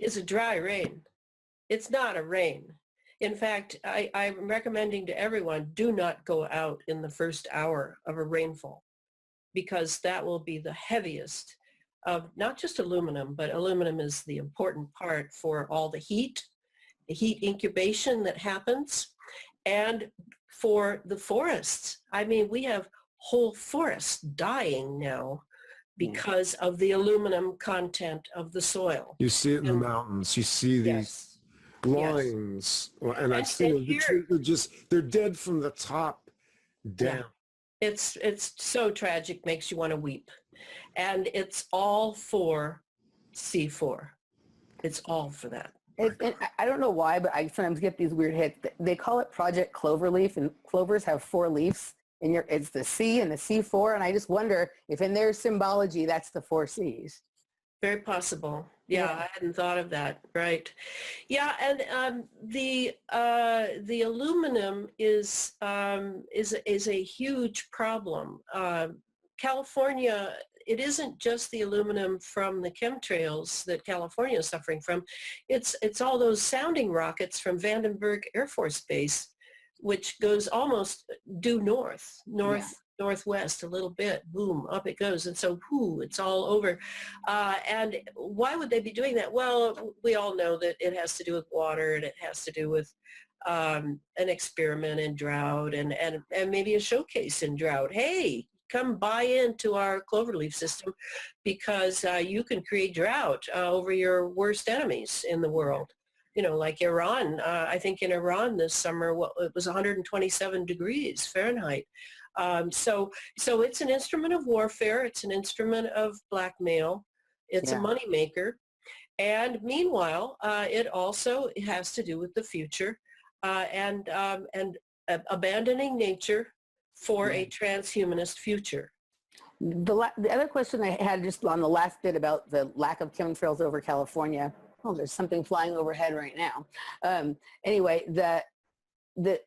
is a dry rain. It's not a rain. In fact, I'm recommending to everyone, do not go out in the first hour of a rainfall because that will be the heaviest of not just aluminum, but aluminum is the important part for all the heat incubation that happens, and for the forests. I mean, we have whole forests dying now because of the aluminum content of the soil. You see it in the mountains. You see these lines, and I've seen the trees. They're dead from the top down. Yeah. It's so tragic, makes you want to weep. And it's all for C4. It's all for that. I don't know why, but I sometimes get these weird hits. They call it Project Cloverleaf, and clovers have 4 leaves. And it's the C and the C4, and I just wonder if in their symbology, that's the 4 Cs. Very possible. Yeah, I hadn't thought of that. Right. Yeah, and the aluminum is a huge problem. California, it isn't just the aluminum from the chemtrails that California is suffering from. It's all those sounding rockets from Vandenberg Air Force Base, which goes almost due northwest a little bit, boom, up it goes. And so, it's all over. And why would they be doing that? Well, we all know that it has to do with water, and it has to do with an experiment in drought and maybe a showcase in drought. Hey, come buy into our cloverleaf system because you can create drought over your worst enemies in the world. You know, like Iran. I think in Iran this summer, it was 127 degrees Fahrenheit. So it's an instrument of warfare. It's an instrument of blackmail. It's a moneymaker. And meanwhile, it also has to do with the future and abandoning nature for a transhumanist future. The other question I had just on the last bit about the lack of chemtrails over California. Oh, there's something flying overhead right now. Anyway,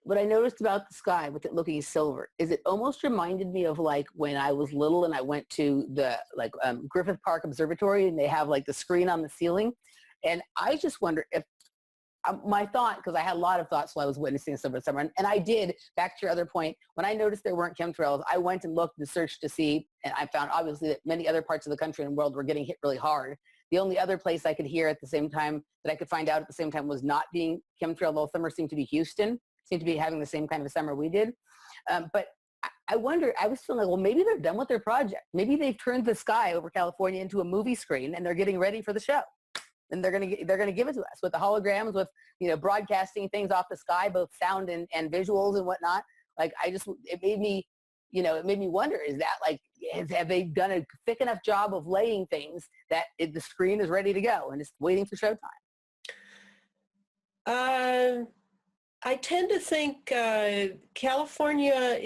what I noticed about the sky with it looking silver is it almost reminded me of like when I was little and I went to the Griffith Park Observatory, and they have like the screen on the ceiling. And I just wonder if my thought, because I had a lot of thoughts while I was witnessing this over the summer, and I did, back to your other point, when I noticed there weren't chemtrails, I went and looked and searched to see, and I found obviously that many other parts of the country and world were getting hit really hard. The only other place I could hear at the same time that I could find out at the same time was not being chemtrailed all summer seemed to be Houston, seemed to be having the same kind of a summer we did. But I wonder, I was feeling like, well, maybe they're done with their project. Maybe they've turned the sky over California into a movie screen and they're getting ready for the show. And they're going to give it to us with the holograms, with, broadcasting things off the sky, both sound and visuals and whatnot. Like, it made me wonder, is that like, have they done a thick enough job of laying things that the screen is ready to go and it's waiting for showtime? I tend to think California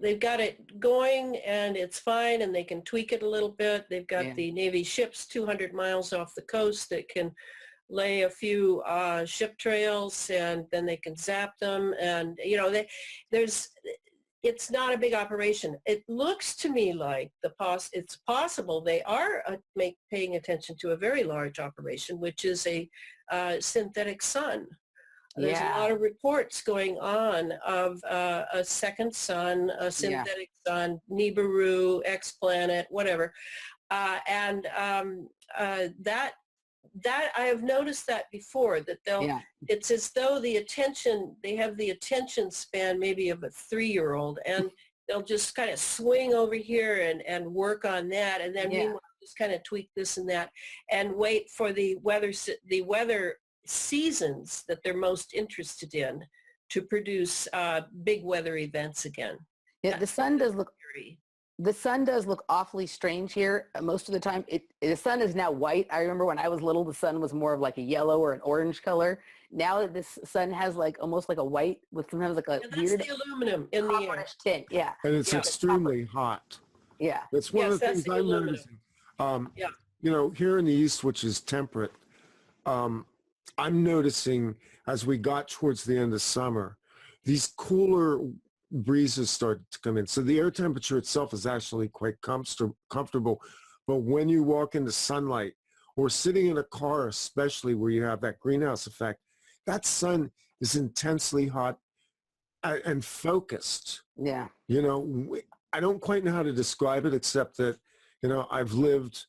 they've got it going and it's fine and they can tweak it a little bit. They've got the Navy ships 200 miles off the coast that can lay a few ship trails and then they can zap them. And, it's not a big operation. It looks to me like it's possible they are paying attention to a very large operation, which is a synthetic sun. There's a lot of reports going on of a second sun, a synthetic sun, Nibiru, X-planet, whatever. And that I have noticed that before, that it's as though they have the attention span maybe of a 3-year-old, and they'll just kind of swing over here and work on that, and then meanwhile just kind of tweak this and that, and wait for the weather seasons that they're most interested in to produce big weather events again. Yeah, the sun does look awfully strange here. Most of the time, the sun is now white. I remember when I was little, the sun was more of like a yellow or an orange color. Now that this sun has like almost like a white with sometimes like a weird the aluminum in the air tint. Yeah, and it's extremely hot. Yeah, it's one of the things I'm noticing. Here in the East, which is temperate, I'm noticing as we got towards the end of summer, these cooler breezes started to come in. So the air temperature itself is actually quite comfortable. But when you walk into sunlight or sitting in a car, especially where you have that greenhouse effect, that sun is intensely hot and focused. Yeah. I don't quite know how to describe it, except that, I've lived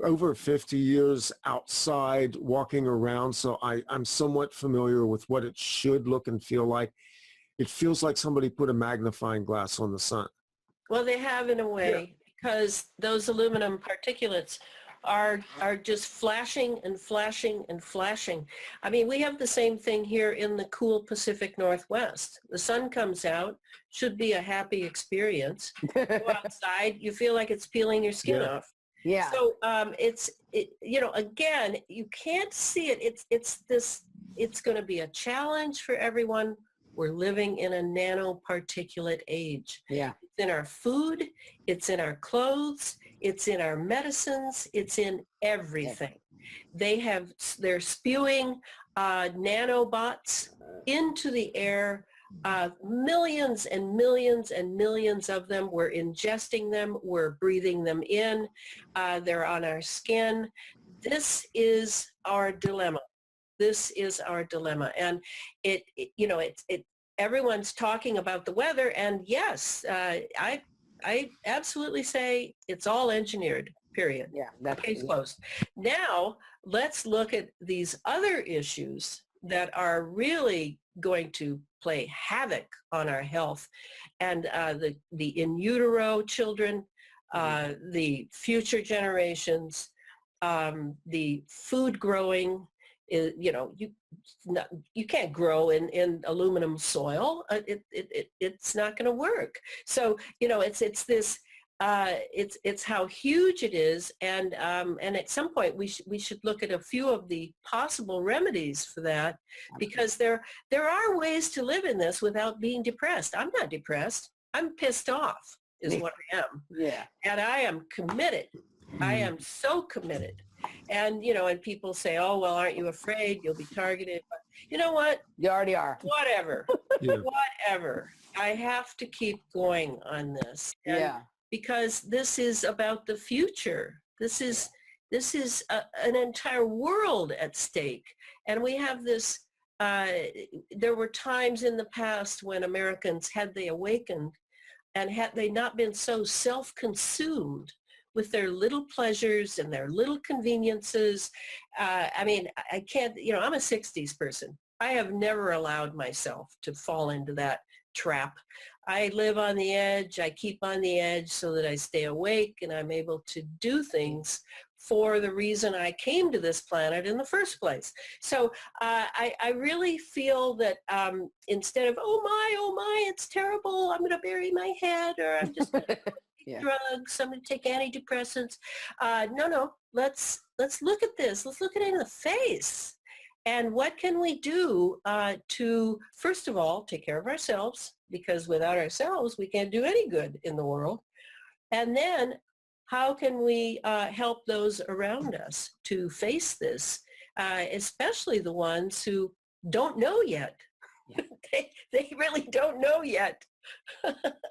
over 50 years outside walking around, so I'm somewhat familiar with what it should look and feel like. It feels like somebody put a magnifying glass on the sun. Well, they have in a way, because those aluminum particulates are just flashing and flashing and flashing. I mean, we have the same thing here in the cool Pacific Northwest. The sun comes out, should be a happy experience. Go outside, you feel like it's peeling your skin off. Yeah. So again, you can't see it. It's going to be a challenge for everyone. We're living in a nanoparticulate age. Yeah. It's in our food. It's in our clothes. It's in our medicines. It's in everything. They're spewing nanobots into the air. Millions and millions and millions of them. We're ingesting them. We're breathing them in. They're on our skin. This is our dilemma. This is our dilemma. And everyone's talking about the weather. And yes, I absolutely say it's all engineered, period. Yeah. That's Case closed. Now, let's look at these other issues that are really going to play havoc on our health. And the in utero children, the future generations, the food growing, you can't grow in aluminum soil. It's not going to work. So it's how huge it is, and at some point we should look at a few of the possible remedies for that, because there are ways to live in this without being depressed. I'm not depressed. I'm pissed off is what I am. Yeah. And I am committed. I am so committed. And, and people say, oh, well, aren't you afraid you'll be targeted? But you know what? You already are. Whatever. Whatever. I have to keep going on this. And because this is about the future. This is an entire world at stake. And we have this, there were times in the past when Americans, had they awakened and had they not been so self-consumed with their little pleasures and their little conveniences. I can't, I'm a 60s person. I have never allowed myself to fall into that trap. I live on the edge. I keep on the edge so that I stay awake and I'm able to do things for the reason I came to this planet in the first place. So I really feel that instead of, oh my, it's terrible, I'm going to bury my head, or I'm just going to take drugs, I'm going to take antidepressants. No, let's look at this. Let's look at it in the face. And what can we do to, first of all, take care of ourselves, because without ourselves, we can't do any good in the world. And then how can we help those around us to face this, especially the ones who don't know yet. They really don't know yet.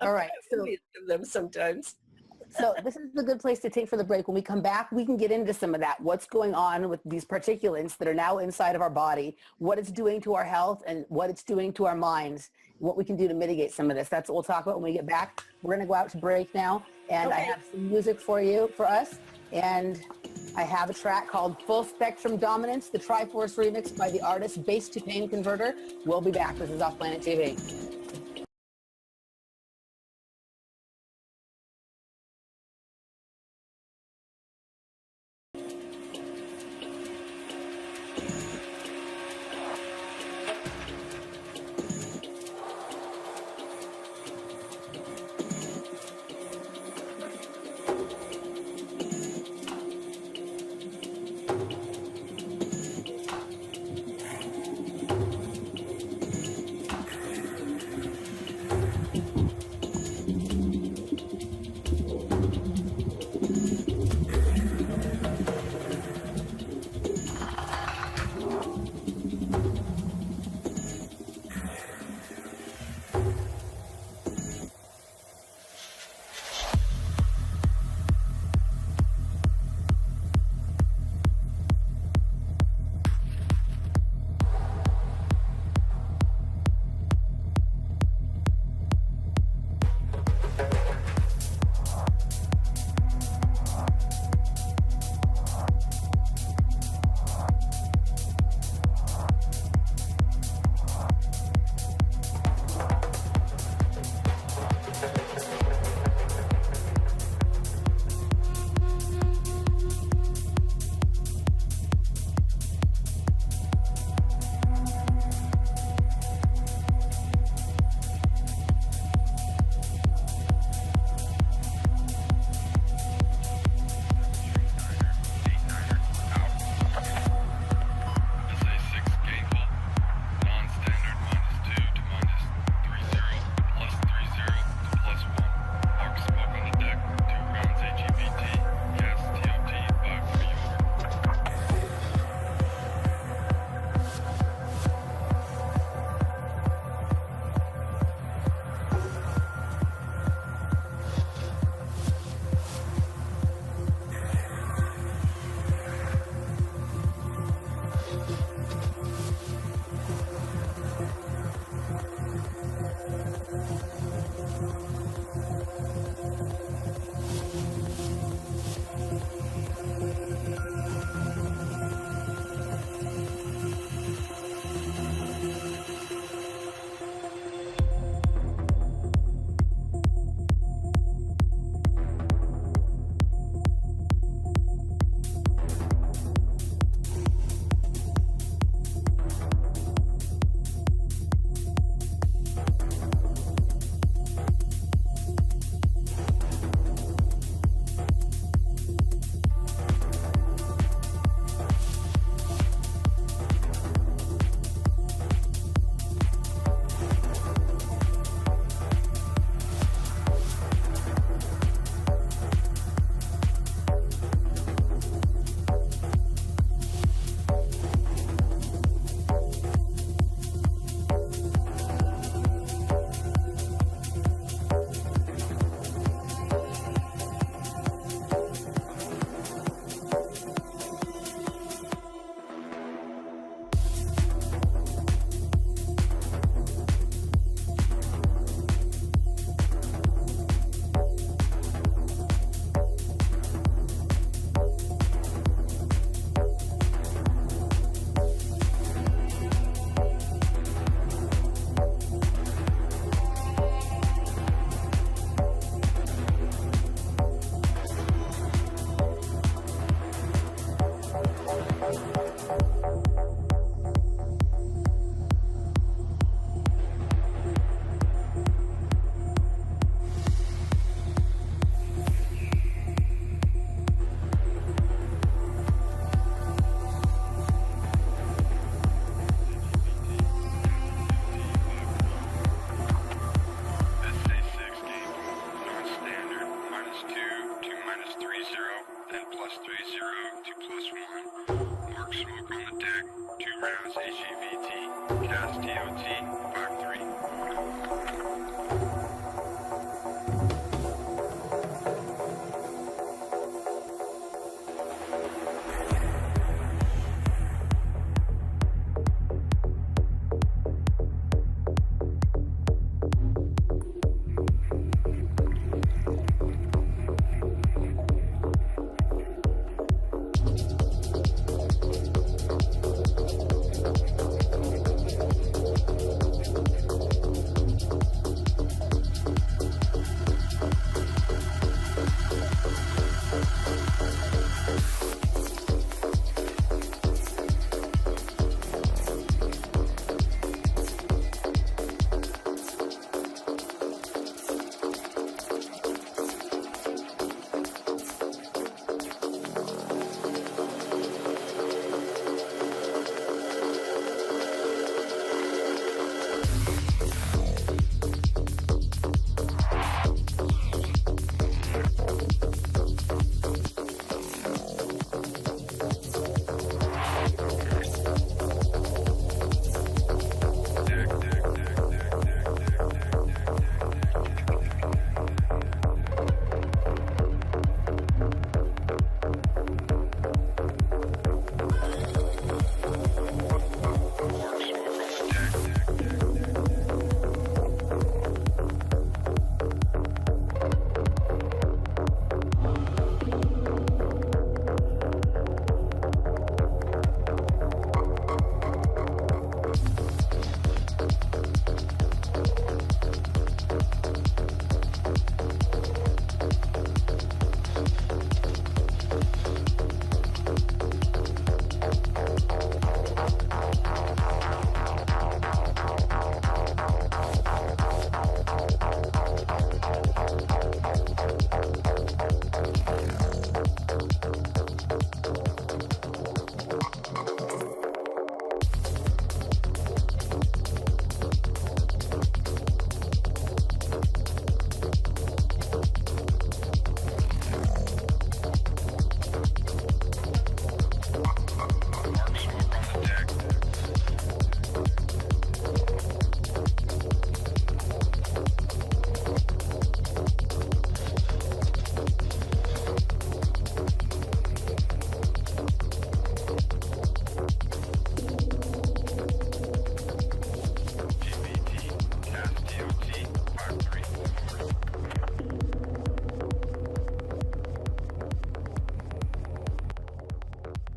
All right. So them sometimes. So this is a good place to take for the break. When we come back, we can get into some of that. What's going on with these particulates that are now inside of our body, what it's doing to our health, and what it's doing to our minds, what we can do to mitigate some of this. That's what we'll talk about when we get back. We're going to go out to break now, and I have some music for us. And I have a track called Full Spectrum Dominance, the Triforce remix by the artist Bass to Pain Converter. We'll be back. This is Off Planet TV. HEVT, CAS TOT, Part 3.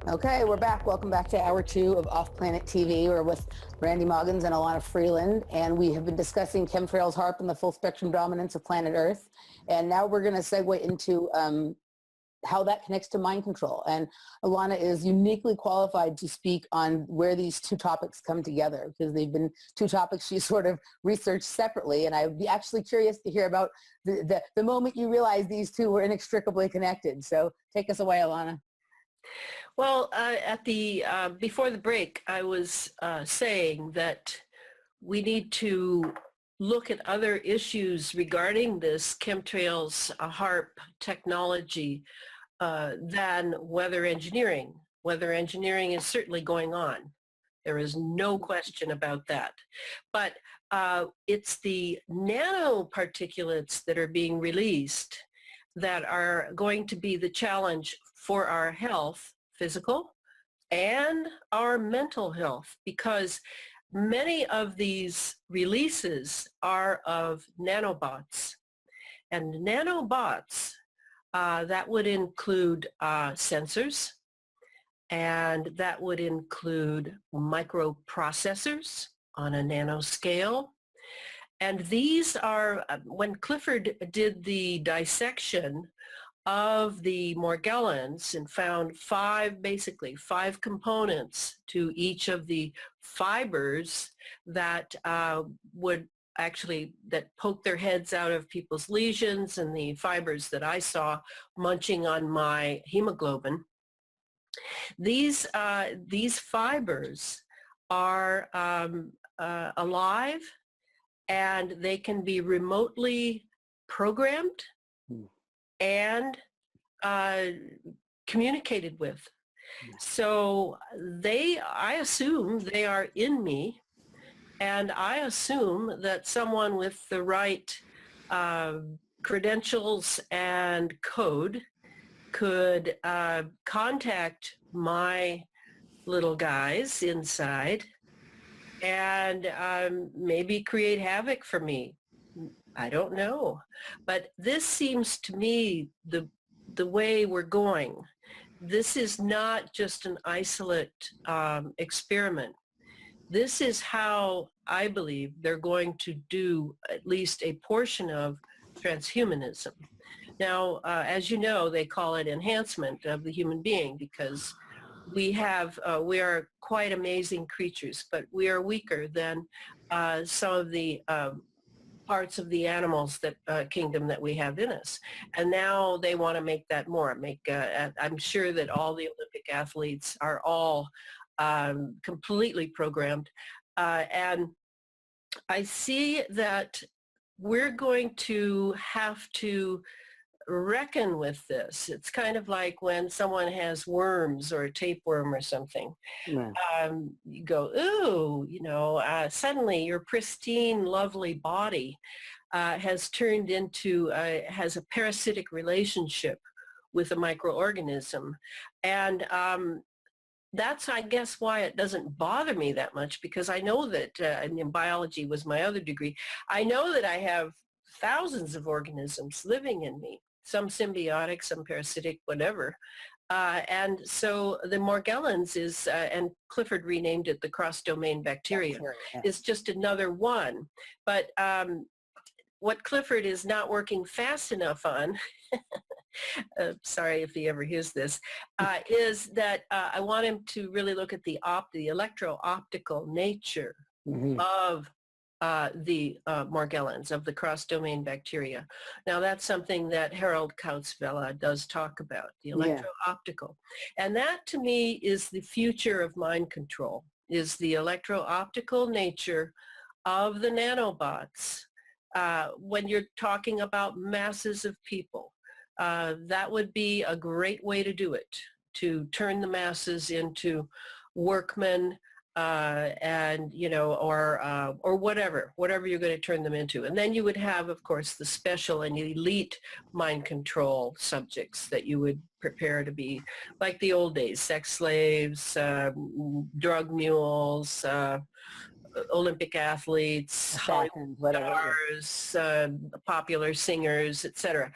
Okay, we're back. Welcome back to Hour 2 of Off Planet TV. We're with Randy Moggins and Elana Freeland, and we have been discussing chemtrails, HAARP, and the full spectrum dominance of planet Earth. And now we're going to segue into how that connects to mind control. And Elana is uniquely qualified to speak on where these two topics come together, because they've been two topics she sort of researched separately. And I'd be actually curious to hear about the moment you realized these two were inextricably connected. So take us away, Elana. Well, before the break, I was saying that we need to look at other issues regarding this chemtrails HAARP technology than weather engineering. Weather engineering is certainly going on. There is no question about that. But it's the nanoparticulates that are being released that are going to be the challenge for our health, physical, and our mental health, because many of these releases are of nanobots. And nanobots, that would include sensors, and that would include microprocessors on a nanoscale. And these are, when Clifford did the dissection of the Morgellons and found basically five components to each of the fibers that that poke their heads out of people's lesions, and the fibers that I saw munching on my hemoglobin. These fibers are alive, and they can be remotely programmed and communicated with. So I assume they are in me, and I assume that someone with the right credentials and code could contact my little guys inside and maybe create havoc for me. I don't know. But this seems to me the way we're going. This is not just an isolate experiment. This is how I believe they're going to do at least a portion of transhumanism. Now, as you know, they call it enhancement of the human being because we are quite amazing creatures, but we are weaker than some of the parts of the animals kingdom that we have in us. And now they want to make that more. I'm sure that all the Olympic athletes are all completely programmed. And I see that we're going to have to reckon with this. It's kind of like when someone has worms or a tapeworm or something. Yeah. You go, ooh, suddenly your pristine, lovely body has turned into, has a parasitic relationship with a microorganism. And that's, I guess, why it doesn't bother me that much, because I know that, and biology was my other degree, I know that I have thousands of organisms living in me, some symbiotic, some parasitic, whatever. And so the Morgellons is, and Clifford renamed it the cross-domain bacteria, is just another one. But what Clifford is not working fast enough on, sorry if he ever hears this, is that I want him to really look at the electro-optical nature of the Morgellons, of the cross-domain bacteria. Now that's something that Harold Kautzvella does talk about, the electro-optical. And that to me is the future of mind control, is the electro-optical nature of the nanobots. When you're talking about masses of people, that would be a great way to do it, to turn the masses into workmen, and or whatever you're going to turn them into. And then you would have, of course, the special and elite mind control subjects that you would prepare to be like the old days: sex slaves, drug mules, Olympic athletes, Hollywood stars, popular singers, etc.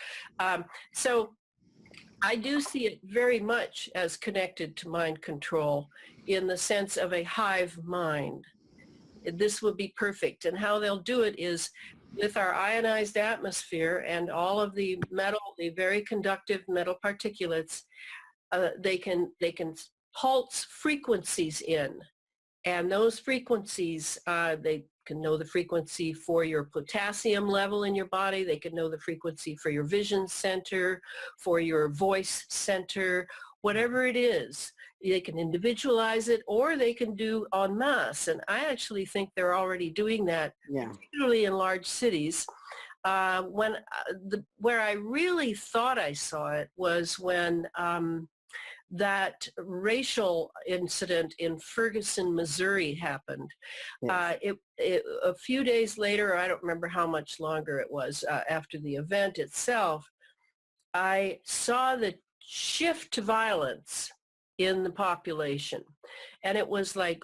So I do see it very much as connected to mind control in the sense of a hive mind. This would be perfect. And how they'll do it is with our ionized atmosphere and all of the metal, the very conductive metal particulates, they can pulse frequencies in. And those frequencies, they can know the frequency for your potassium level in your body. They can know the frequency for your vision center, for your voice center, whatever it is. They can individualize it, or they can do en masse. And I actually think they're already doing that, particularly in large cities. Where I really thought I saw it was when that racial incident in Ferguson, Missouri happened. A few days later, I don't remember how much longer it was after the event itself, I saw the shift to violence in the population. And it was like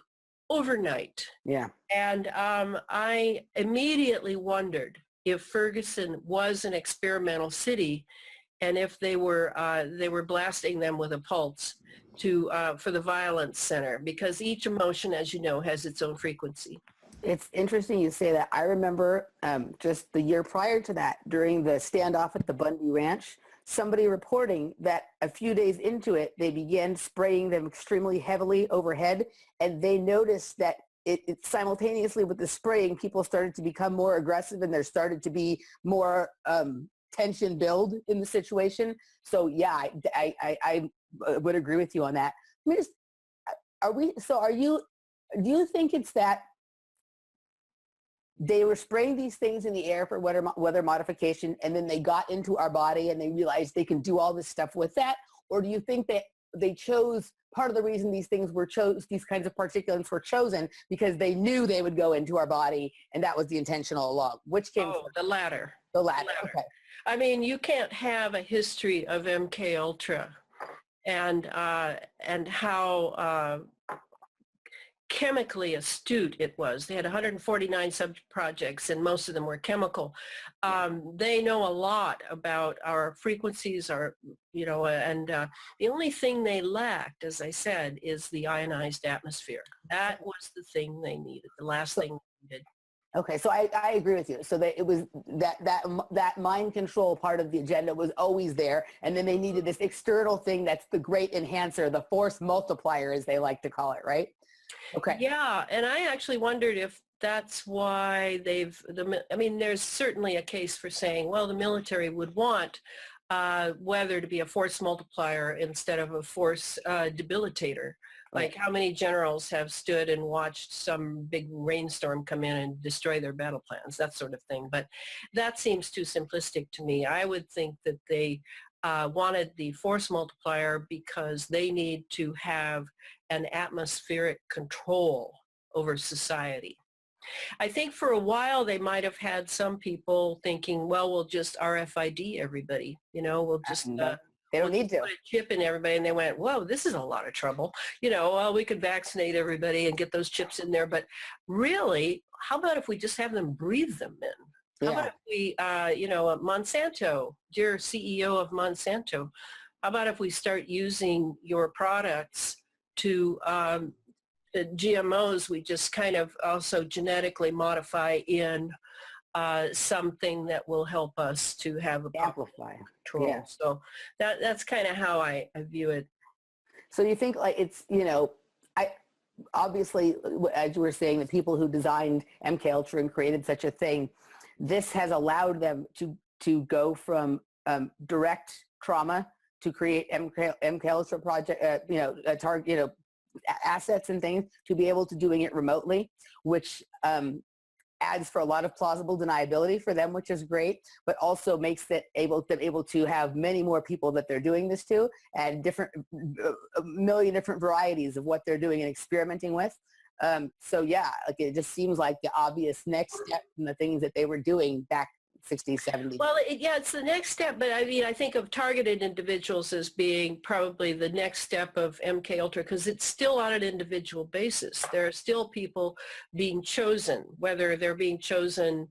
overnight. Yeah. And I immediately wondered if Ferguson was an experimental city, and if they were blasting them with a pulse for the violence center, because each emotion, as you know, has its own frequency. It's interesting you say that. I remember just the year prior to that, during the standoff at the Bundy Ranch, somebody reporting that a few days into it, they began spraying them extremely heavily overhead, and they noticed that it simultaneously with the spraying, people started to become more aggressive, and there started to be more tension build in the situation. So yeah, I would agree with you on that. I mean, do you think it's that they were spraying these things in the air for weather modification, and then they got into our body and they realized they can do all this stuff with that? Or do you think that they chose, part of the reason these things were these kinds of particulates were chosen, because they knew they would go into our body, and that was the intentional along. Which came Oh, first? the latter. The latter. latter. Okay. I mean, you can't have a history of MK Ultra and how chemically astute it was. They had 149 sub-projects, and most of them were chemical. They know a lot about our frequencies, and the only thing they lacked, as I said, is the ionized atmosphere. That was the thing they needed, the last thing they needed. Okay, so I agree with you. So that it was that mind control part of the agenda was always there, and then they needed this external thing that's the great enhancer, the force multiplier, as they like to call it, right? Okay. Yeah, and I actually wondered if that's why there's certainly a case for saying, well, the military would want weather to be a force multiplier instead of a force debilitator. Like, how many generals have stood and watched some big rainstorm come in and destroy their battle plans, that sort of thing. But that seems too simplistic to me. I would think that they wanted the force multiplier because they need to have an atmospheric control over society. I think for a while they might have had some people thinking, well, we'll just RFID everybody, we'll just they don't need to put a chip in everybody. And they went, whoa, this is a lot of trouble. Well, we could vaccinate everybody and get those chips in there. But really, how about if we just have them breathe them in? How about if we, Monsanto, dear CEO of Monsanto, how about if we start using your products to GMOs, we just kind of also genetically modify in something that will help us to have a amplify control. Yeah. So that's kind of how I view it. So you think like it's, I obviously, as you were saying, the people who designed MK Ultra and created such a thing, this has allowed them to go from direct trauma to create MK Ultra project, target, assets and things, to be able to doing it remotely, which adds for a lot of plausible deniability for them, which is great, but also makes them able to have many more people that they're doing this to, and a million different varieties of what they're doing and experimenting with. So yeah, like it just seems like the obvious next step from the things that they were doing back 60s, 70s. Well, it's the next step, but I mean, I think of targeted individuals as being probably the next step of MK Ultra, because it's still on an individual basis. There are still people being chosen, whether they're being chosen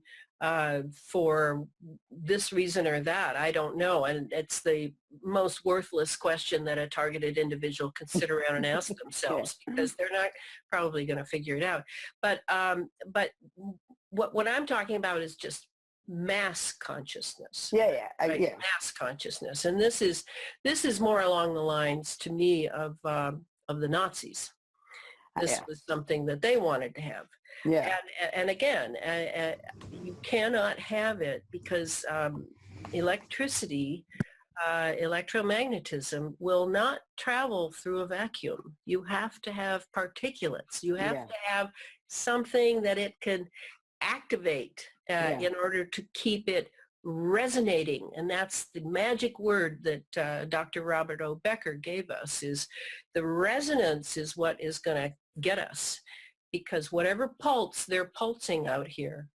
for this reason or that, I don't know. And it's the most worthless question that a targeted individual can sit around and ask themselves, because they're not probably going to figure it out. But what I'm talking about is just mass consciousness. Mass consciousness, and this is more along the lines, to me, of the Nazis. This was something that they wanted to have. And again, you cannot have it because electricity, electromagnetism will not travel through a vacuum. You have to have particulates. You have to have something that it can activate in order to keep it resonating. And that's the magic word that Dr. Robert O. Becker gave us, is the resonance is what is going to get us, because whatever pulse they're pulsing out here,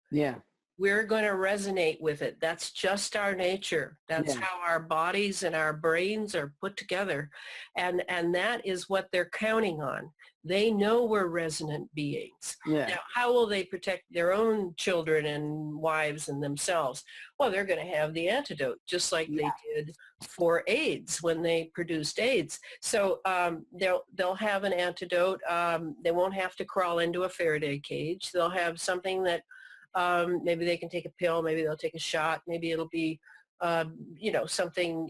we're going to resonate with it. That's just our nature. That's how our bodies and our brains are put together. And that is what they're counting on. They know we're resonant beings. Now, how will they protect their own children and wives and themselves? Well, they're going to have the antidote, just like they did for AIDS when they produced AIDS. So they'll have an antidote. They won't have to crawl into a Faraday cage. They'll have something that maybe they can take a pill, maybe they'll take a shot, maybe it'll be, something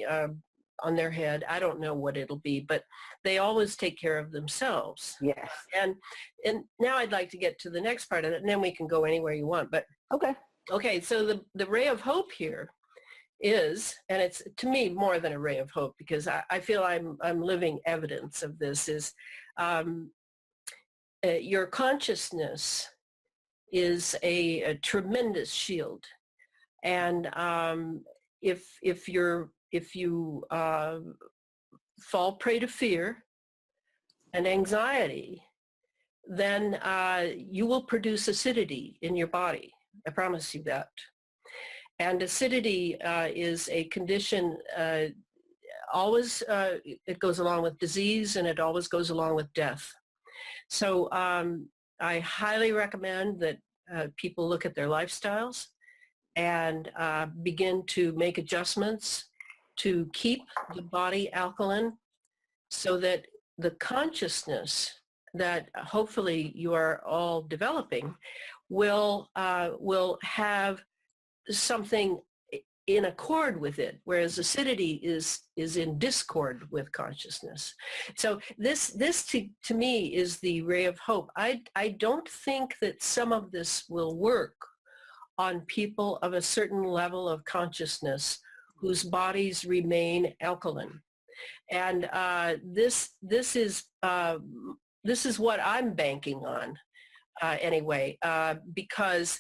on their head. I don't know what it'll be, but they always take care of themselves. Yes. And now I'd like to get to the next part of it, and then we can go anywhere you want. But okay. So the ray of hope here is, and it's to me more than a ray of hope, because I feel I'm living evidence of this, is your consciousness is a tremendous shield. And if you fall prey to fear and anxiety, then you will produce acidity in your body. I promise you that. And acidity is a condition always, it goes along with disease, and it always goes along with death. So I highly recommend that people look at their lifestyles and begin to make adjustments to keep the body alkaline, so that the consciousness that hopefully you are all developing will have something in accord with it, whereas acidity is in discord with consciousness. So this to me is the ray of hope. I don't think that some of this will work on people of a certain level of consciousness whose bodies remain alkaline. And this is what I'm banking on anyway, because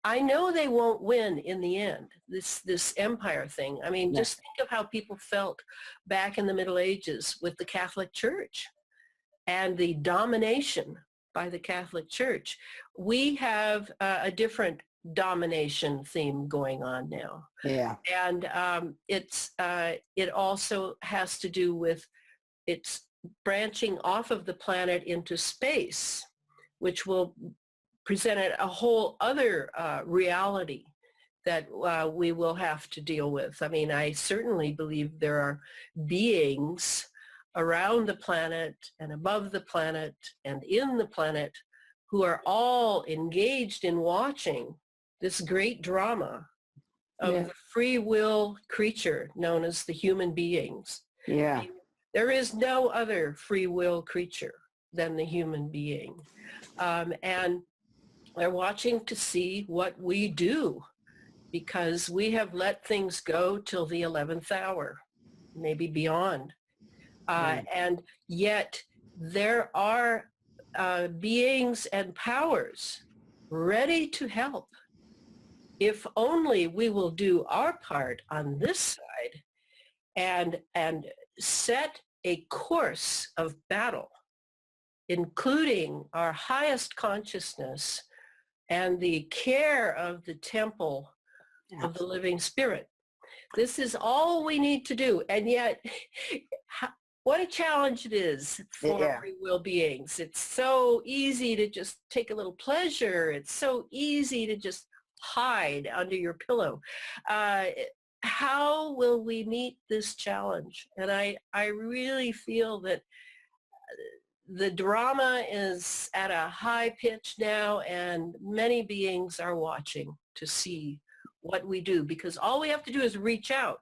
I know they won't win in the end, this empire thing. I mean, just think of how people felt back in the Middle Ages with the Catholic Church and the domination by the Catholic Church. We have a different domination theme going on now. Yeah. And it also has to do with its branching off of the planet into space, which will present a whole other reality that we will have to deal with. I mean, I certainly believe there are beings around the planet and above the planet and in the planet who are all engaged in watching this great drama of the free will creature known as the human beings. Yeah. There is no other free will creature than the human being. And they're watching to see what we do, because we have let things go till the 11th hour, maybe beyond. And yet there are beings and powers ready to help if only we will do our part on this side and set a course of battle, including our highest consciousness and the care of the temple of the living spirit. This is all we need to do. And yet, what a challenge it is for free will beings. It's so easy to just take a little pleasure. It's so easy to just hide under your pillow. How will we meet this challenge? And I really feel that the drama is at a high pitch now, and many beings are watching to see what we do, because all we have to do is reach out.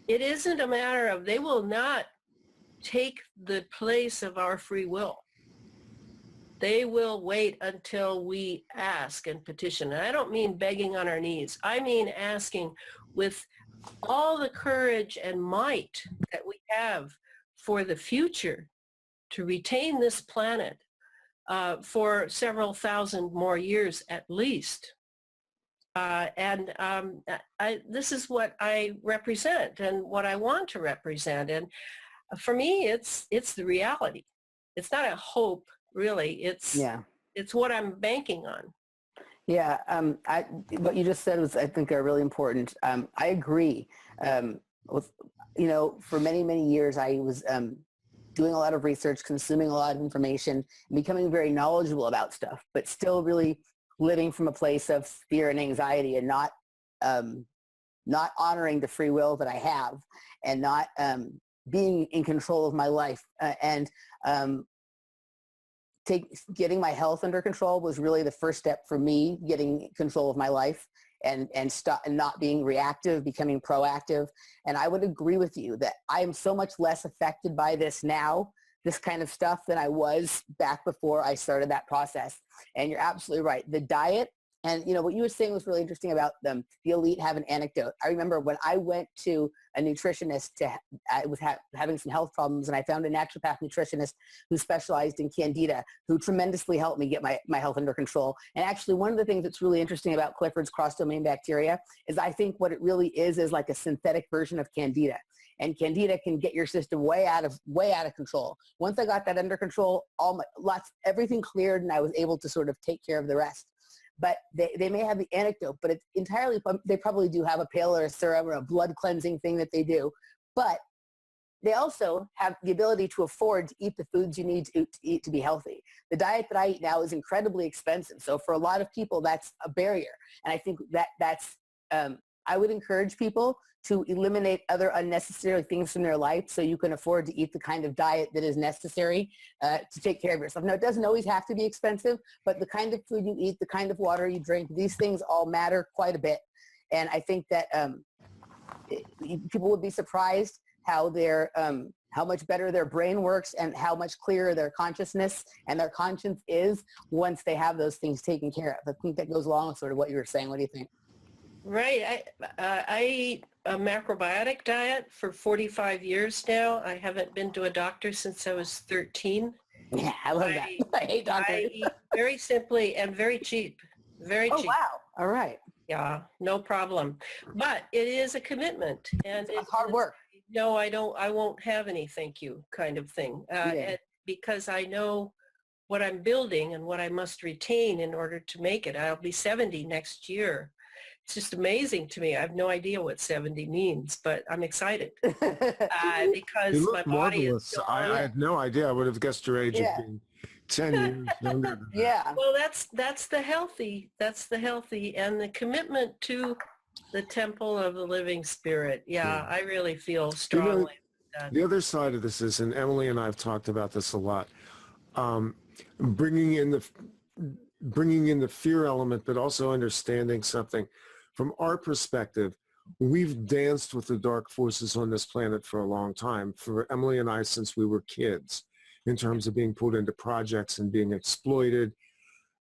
It isn't a matter of, they will not take the place of our free will. They will wait until we ask and petition. And I don't mean begging on our knees. I mean asking with all the courage and might that we have for the future to retain this planet for several thousand more years at least. This is what I represent and what I want to represent. And for me, it's the reality. It's not a hope, really. It's what I'm banking on. Yeah, what you just said was, I think, really important. I agree. For many, many years, I was doing a lot of research, consuming a lot of information, and becoming very knowledgeable about stuff, but still really living from a place of fear and anxiety, and not honoring the free will that I have, and not being in control of my life. Getting my health under control was really the first step for me getting control of my life, and not being reactive, becoming proactive. And I would agree with you that I am so much less affected by this now, this kind of stuff, than I was back before I started that process. And you're absolutely right. The diet, and what you were saying was really interesting about the elite have an anecdote. I remember when I went to a nutritionist, I was having some health problems, and I found a naturopath nutritionist who specialized in candida, who tremendously helped me get my health under control. And actually, one of the things that's really interesting about Clifford's cross-domain bacteria is I think what it really is like a synthetic version of candida. And Candida can get your system way out of control. Once I got that under control, everything cleared, and I was able to sort of take care of the rest. But they may have the antidote, but it's entirely, they probably do have a pill or a serum or a blood cleansing thing that they do. But they also have the ability to afford to eat the foods you need to eat to be healthy. The diet that I eat now is incredibly expensive. So for a lot of people, that's a barrier. And I think that's, I would encourage people to eliminate other unnecessary things from their life so you can afford to eat the kind of diet that is necessary to take care of yourself. Now, it doesn't always have to be expensive, but the kind of food you eat, the kind of water you drink, these things all matter quite a bit. And I think that people would be surprised how how much better their brain works and how much clearer their consciousness and their conscience is once they have those things taken care of. I think that goes along with sort of what you were saying. What do you think? Right. I eat a macrobiotic diet for 45 years now. I haven't been to a doctor since I was 13. Yeah, I love that. I hate doctors. I eat very simply and very cheap. Very cheap. Oh, wow. All right. Yeah, no problem. But it is a commitment. And It's hard work. No, I won't have any thank you kind of thing. Because I know what I'm building and what I must retain in order to make it. I'll be 70 next year. It's just amazing to me. I have no idea what 70 means, but I'm excited because You my look body marvelous. is I had no idea. I would have guessed your age of being 10 years younger than that. Yeah. Well, that's the healthy and the commitment to the temple of the living spirit. Yeah, I really feel strongly about that. The other side of this is, and Emily and I have talked about this a lot, bringing in the fear element, but also understanding something. From our perspective, we've danced with the dark forces on this planet for a long time, for Emily and I since we were kids, in terms of being pulled into projects and being exploited.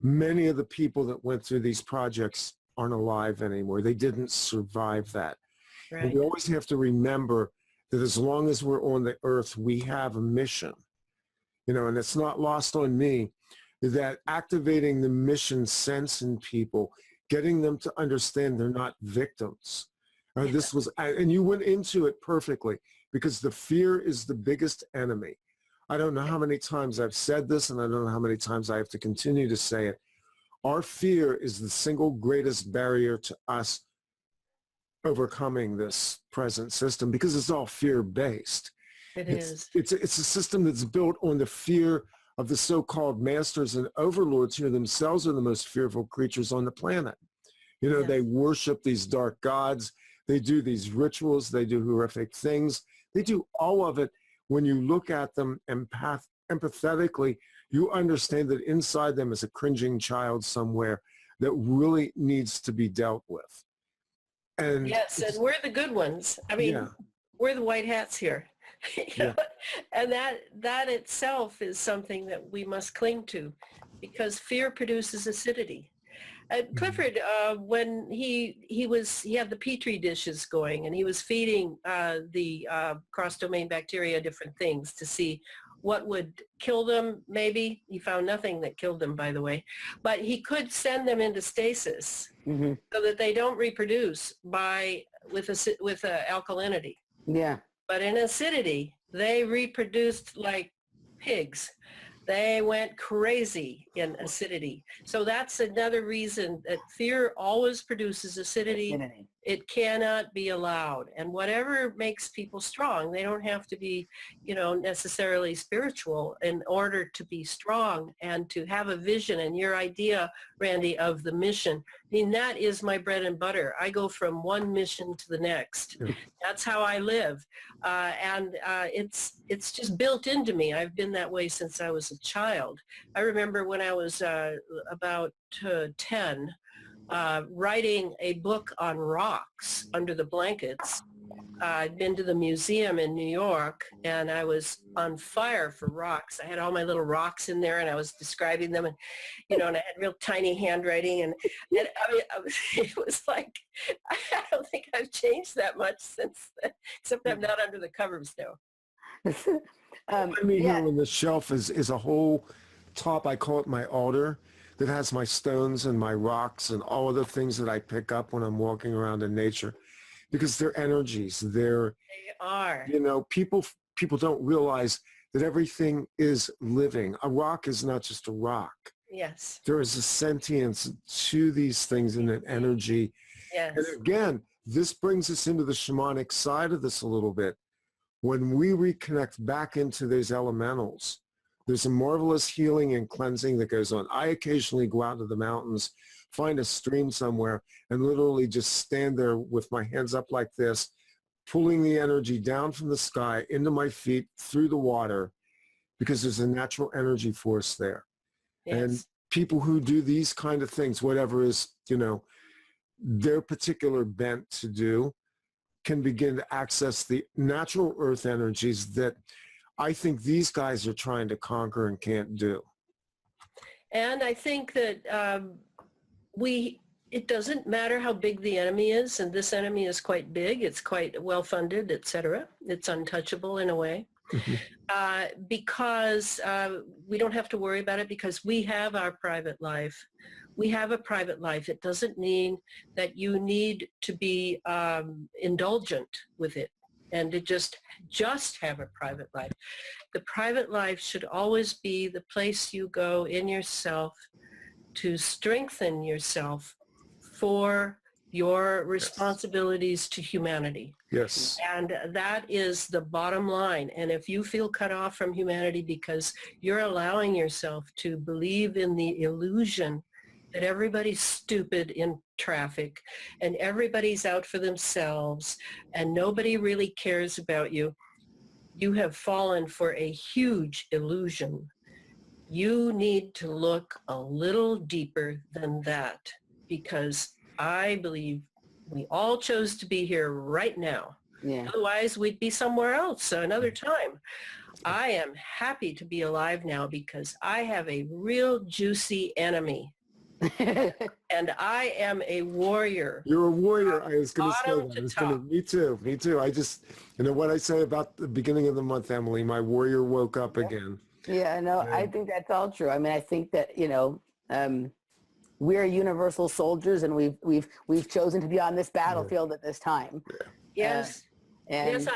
Many of the people that went through these projects aren't alive anymore. They didn't survive that. Right. And we always have to remember that as long as we're on the earth, we have a mission. And it's not lost on me that activating the mission sense in people, getting them to understand they're not victims. And you went into it perfectly, because the fear is the biggest enemy. I don't know how many times I've said this, and I don't know how many times I have to continue to say it. Our fear is the single greatest barrier to us overcoming this present system, because it's all fear-based. It's a system that's built on the fear of the so-called masters and overlords, who themselves are the most fearful creatures on the planet. They worship these dark gods. They do these rituals. They do horrific things. They do all of it. When you look at them empathetically, you understand that inside them is a cringing child somewhere that really needs to be dealt with. And yes, and we're the good ones. I mean, we're the white hats here. And that itself is something that we must cling to, because fear produces acidity. Clifford, when he had the Petri dishes going, and he was feeding the cross-domain bacteria different things to see what would kill them, maybe. He found nothing that killed them, by the way. But he could send them into stasis so that they don't reproduce with alkalinity. Yeah. But in acidity, they reproduced like pigs. They went crazy in acidity. So that's another reason that fear always produces acidity. It cannot be allowed. And whatever makes people strong, they don't have to be, necessarily spiritual in order to be strong and to have a vision. And your idea, Randy, of the mission, I mean, that is my bread and butter. I go from one mission to the next. That's how I live. And it's just built into me. I've been that way since I was a child. I remember when I was about 10, writing a book on rocks under the blankets. I'd been to the museum in New York, and I was on fire for rocks. I had all my little rocks in there, and I was describing them, and and I had real tiny handwriting, and I mean, it was like, I don't think I've changed that much since then, except I'm not under the covers now. Here on the shelf is a whole top, I call it my altar, that has my stones and my rocks and all of the things that I pick up when I'm walking around in nature, because they're energies. They are. You know, people don't realize that everything is living. A rock is not just a rock. Yes. There is a sentience to these things and an energy. Yes. And again, this brings us into the shamanic side of this a little bit. When we reconnect back into those elementals, there's a marvelous healing and cleansing that goes on. I occasionally go out to the mountains, find a stream somewhere, and literally just stand there with my hands up like this, pulling the energy down from the sky into my feet through the water, because there's a natural energy force there. Yes. And people who do these kind of things, whatever is, you know, their particular bent to do, can begin to access the natural earth energies that I think these guys are trying to conquer and can't do. And I think that it doesn't matter how big the enemy is, and this enemy is quite big, it's quite well-funded, etc. It's untouchable in a way. Because we don't have to worry about it, because we have our private life. We have a private life. It doesn't mean that you need to be indulgent with it and to just have a private life. The private life should always be the place you go in yourself to strengthen yourself for your responsibilities to humanity. Yes. And that is the bottom line. And if you feel cut off from humanity because you're allowing yourself to believe in the illusion that everybody's stupid in traffic and everybody's out for themselves and nobody really cares about you, you have fallen for a huge illusion. You need to look a little deeper than that, because I believe we all chose to be here right now. Yeah. Otherwise, we'd be somewhere else another time. I am happy to be alive now because I have a real juicy enemy. And I am a warrior. You're a warrior. I was going to say Bottom that. to I was gonna, top. me too. I just, you know what I say about the beginning of the month, Emily, my warrior woke up again. Yeah, no, I think that's all true. I mean, I think that, you know, we're universal soldiers, and we've chosen to be on this battlefield at this time. Yes. And Yes,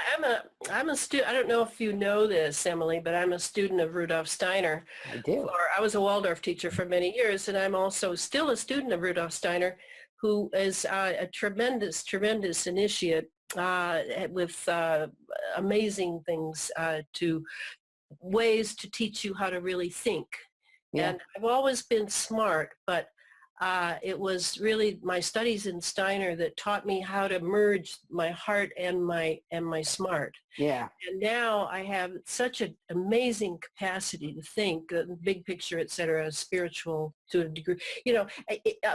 I'm a student. I don't know if you know this, Emily, but I'm a student of Rudolf Steiner. I do. I was a Waldorf teacher for many years, and I'm also still a student of Rudolf Steiner, who is a tremendous, tremendous initiate with amazing things ways to teach you how to really think. Yeah. And I've always been smart, but it was really my studies in Steiner that taught me how to merge my heart and my smart. Yeah. And now I have such an amazing capacity to think, big picture, et cetera, spiritual to a degree, you know,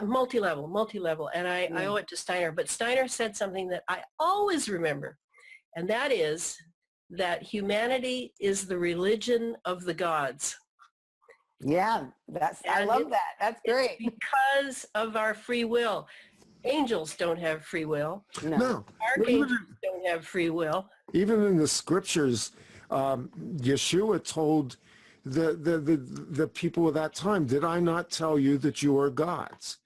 multi-level. And I owe it to Steiner. But Steiner said something that I always remember, and that is that humanity is the religion of the gods. Yeah, I love that. That's great. It's because of our free will. Angels don't have free will. No. Archangels don't have free will. Even in the scriptures, Yeshua told the people of that time, did I not tell you that you are gods?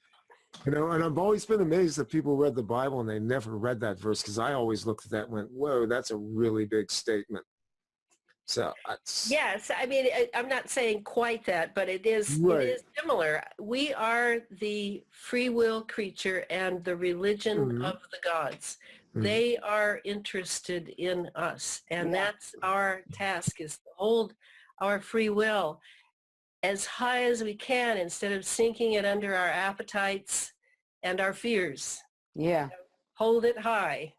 You know, and I've always been amazed that people read the Bible and they never read that verse, because I always looked at that and went, whoa, that's a really big statement. So yes, I mean, I'm not saying quite that, but it is similar. We are the free will creature and the religion of the gods. They are interested in us, and that's our task, is to hold our free will as high as we can instead of sinking it under our appetites and our fears. Yeah. Hold it high,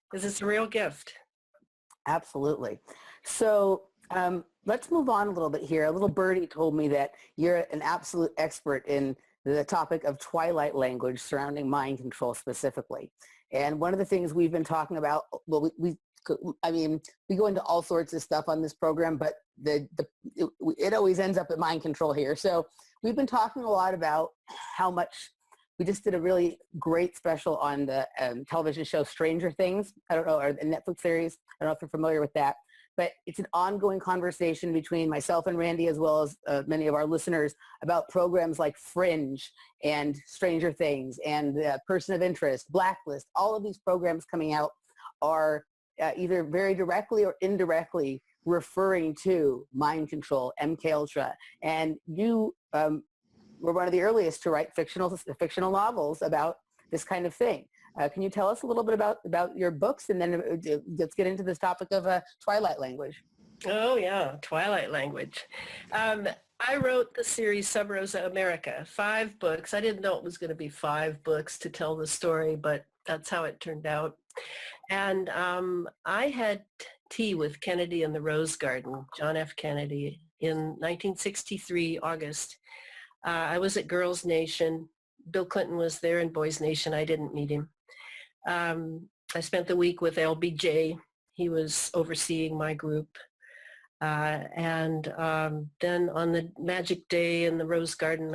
because it's a real gift. Absolutely. So let's move on a little bit here. A little birdie told me that you're an absolute expert in the topic of Twilight language surrounding mind control specifically. And one of the things we've been talking about, well, we go into all sorts of stuff on this program, but it always ends up at mind control here. So we've been talking a lot about how much we just did a really great special on the television show Stranger Things. I don't know, or the Netflix series. I don't know if you're familiar with that. But it's an ongoing conversation between myself and Randy, as well as many of our listeners, about programs like Fringe and Stranger Things and Person of Interest, Blacklist. All of these programs coming out are either very directly or indirectly referring to mind control, MK Ultra, and you were one of the earliest to write fictional novels about this kind of thing. Can you tell us a little bit about your books, and then let's get into this topic of Twilight language? Oh yeah, Twilight language. I wrote the series Sub Rosa America, 5 books. I didn't know it was going to be 5 books to tell the story, but that's how it turned out. And I had tea with Kennedy in the Rose Garden, John F. Kennedy, in 1963, August. I was at Girls Nation. Bill Clinton was there in Boys Nation. I didn't meet him. I spent the week with LBJ. He was overseeing my group. And then on the magic day in the Rose Garden,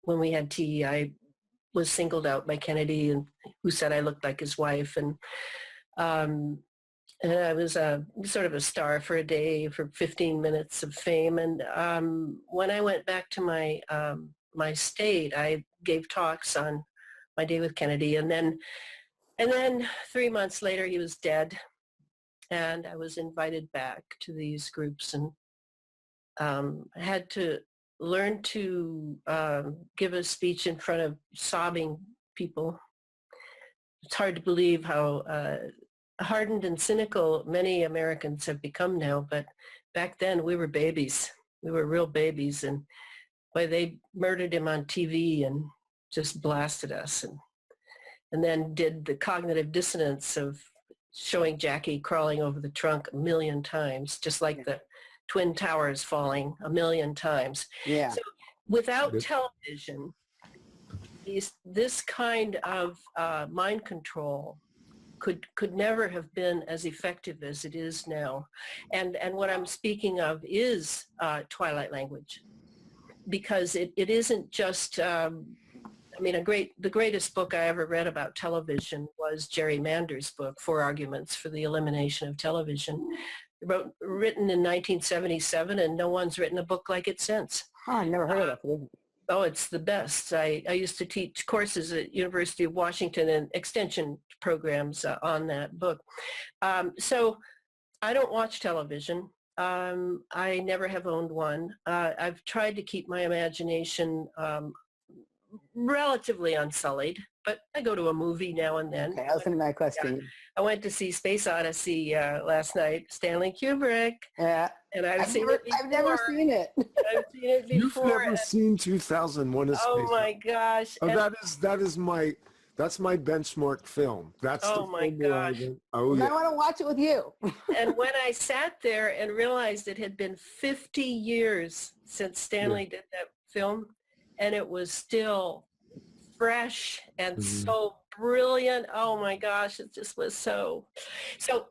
when we had tea, I was singled out by Kennedy, and who said I looked like his wife. And I was sort of a star for a day, for 15 minutes of fame. And when I went back to my state, I gave talks on my day with Kennedy. And then 3 months later, he was dead. And I was invited back to these groups, and had to learn to give a speech in front of sobbing people. It's hard to believe how hardened and cynical many Americans have become now, but back then we were babies. We were real babies, and boy, they murdered him on TV and just blasted us, and then did the cognitive dissonance of showing Jackie crawling over the trunk 1 million times, just like the Twin Towers falling 1 million times. Yeah. So without television, this kind of mind control could never have been as effective as it is now. And what I'm speaking of is Twilight language, because it isn't just the greatest book I ever read about television was Jerry Mander's book, 4 Arguments for the Elimination of Television, written in 1977, and no one's written a book like it since. Oh, I never heard of it. Oh, it's the best. I used to teach courses at University of Washington and extension programs on that book. So I don't watch television. I never have owned one. I've tried to keep my imagination relatively unsullied, but I go to a movie now and then. Okay, that was my question. Yeah. I went to see Space Odyssey last night, Stanley Kubrick. Yeah. And I've never seen it. I've seen it before. You've never seen 2001: A Space Oh my Odyssey. gosh. Oh, And that's my benchmark film. That's Oh the my film where I gosh. go, oh yeah. I want to watch it with you. and when I sat there and realized it had been 50 years since Stanley did that film, and it was still fresh and so brilliant. Oh my gosh, it just was so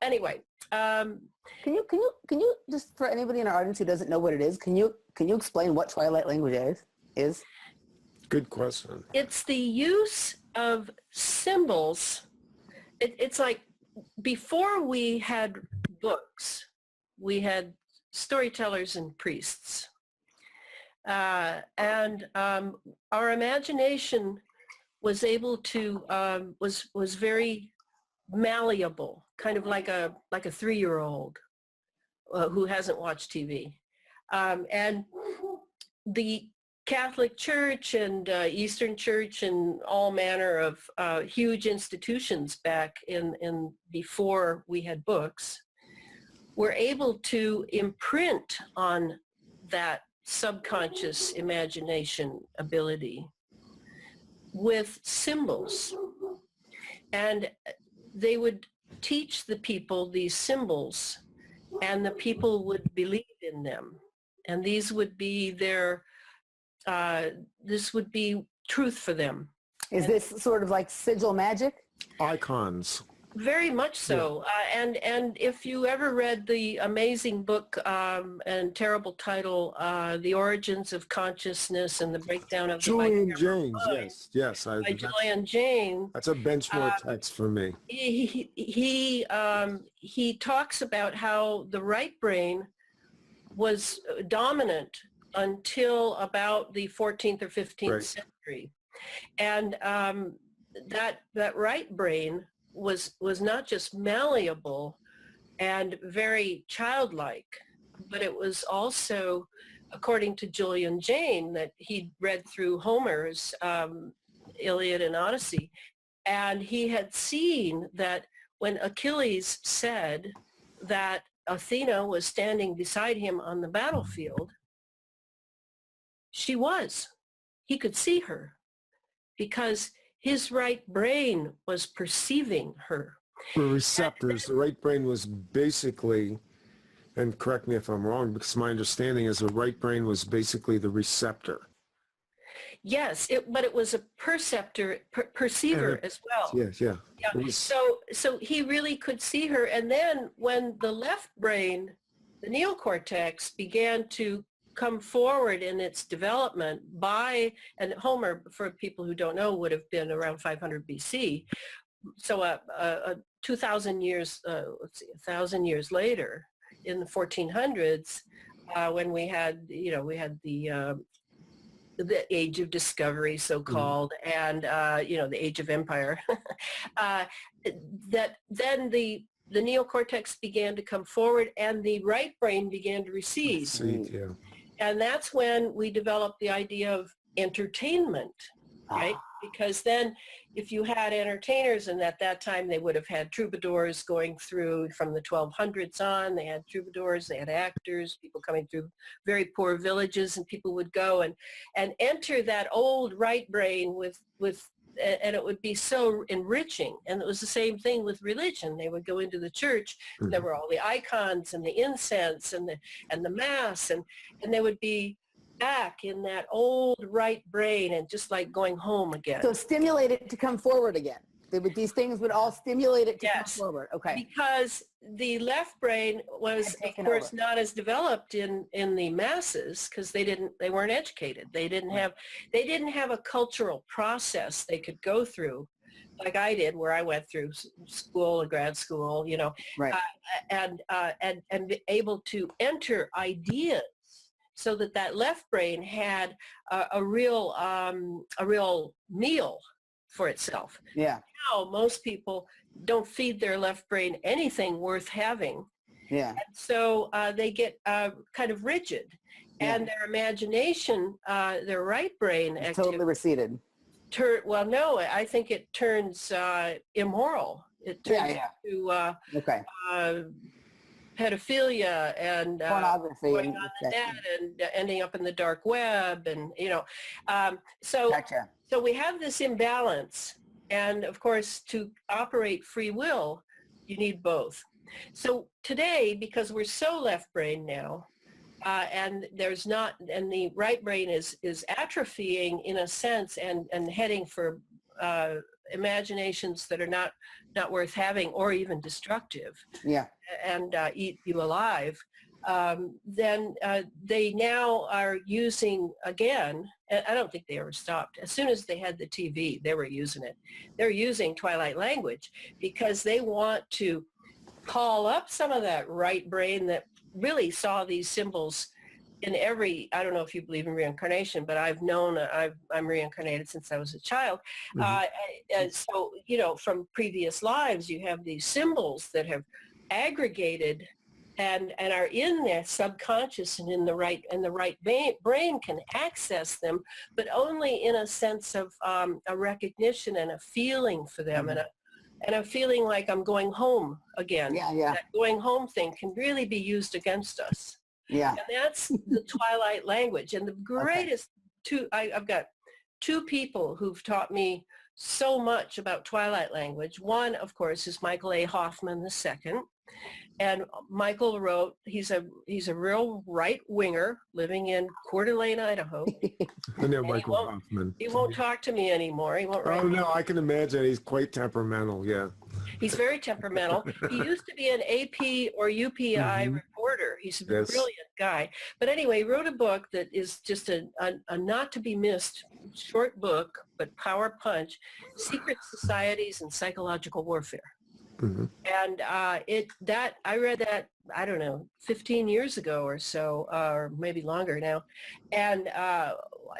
anyway. Can you just, for anybody in our audience who doesn't know what it is, can you explain what Twilight language is? Good question. It's the use of symbols. It's like before we had books, we had storytellers and priests. And our imagination was able to, was very malleable, kind of like a 3-year-old who hasn't watched TV. And the Catholic Church and Eastern Church and all manner of huge institutions back in before we had books were able to imprint on that subconscious imagination ability with symbols. And they would teach the people these symbols, and the people would believe in them. And these would be this would be truth for them. Is this sort of like sigil magic? Icons. Very much so. And if you ever read the amazing book and terrible title, The Origins of Consciousness and the Breakdown of Julian the James, Mind, yes. by Julian James. That's a benchmark text for me. He talks about how the right brain was dominant until about the 14th or 15th century. And that right brain was not just malleable and very childlike, but it was also, according to Julian Jayne, that he'd read through Homer's Iliad and Odyssey, and he had seen that when Achilles said that Athena was standing beside him on the battlefield, she was. He could see her because his right brain was perceiving her. For receptors, the right brain was basically, and correct me if I'm wrong, because my understanding is the right brain was basically the receptor. Yes, but it was a perceiver as well. Yes, yeah. Yeah. So he really could see her. And then when the left brain, the neocortex, began to come forward in its development and Homer, for people who don't know, would have been around 500 BC. So 2,000 years, 1,000 years later, in the 1400s, when we had the age of discovery, so-called, and the age of empire, that then the neocortex began to come forward and the right brain began to recede. Yeah. And that's when we developed the idea of entertainment, right? Because then if you had entertainers, and at that time they would have had troubadours going through from the 1200s on, they had troubadours, they had actors, people coming through very poor villages, and people would go and enter that old right brain and it would be so enriching. And it was the same thing with religion. They would go into the church, and there were all the icons and the incense and the mass, and they would be back in that old right brain and just like going home again. So stimulate it to come forward again. These things would all stimulate it to come forward. Okay. Because the left brain was, of course, not as developed in the masses, because they weren't educated. They didn't have a cultural process they could go through, like I did, where I went through school and grad school, Right. And be able to enter ideas, so that left brain had a real meal for itself. Yeah. Now most people don't feed their left brain anything worth having. Yeah. And so they get kind of rigid, and their imagination, their right brain It's totally receded. Well, no, I think it turns immoral. It turns to pedophilia and pornography, going on the net and ending up in the dark web, and so Gotcha. So we have this imbalance, and of course, to operate free will, you need both. So today, because we're so left brain now, and the right brain is atrophying in a sense, and heading for imaginations that are not worth having, or even destructive, and eat you alive, then they now are using again, and I don't think they ever stopped. As soon as they had the TV, they were using it. They're using Twilight language because they want to call up some of that right brain that really saw these symbols in every, I don't know if you believe in reincarnation, but I've known, I'm reincarnated since I was a child. And so, from previous lives, you have these symbols that have aggregated and are in their subconscious, and in the right brain can access them, but only in a sense of a recognition and a feeling for them, and a feeling like I'm going home again. That going home thing can really be used against us. And that's the Twilight language. And the greatest I've got two people who've taught me so much about Twilight language. One, of course, is Michael A. Hoffman II. And Michael wrote, he's a real right-winger living in Coeur d'Alene, Idaho. I know Michael Hoffman. He won't talk to me anymore. He won't write. Oh, no, I can imagine. He's quite temperamental, yeah. He's very temperamental. He used to be an AP or UPI reporter. He's a brilliant guy. But anyway, he wrote a book that is just a not-to-be-missed short book, but power punch, Secret Societies and Psychological Warfare. And I read that, I don't know, 15 years ago or so, or maybe longer now. And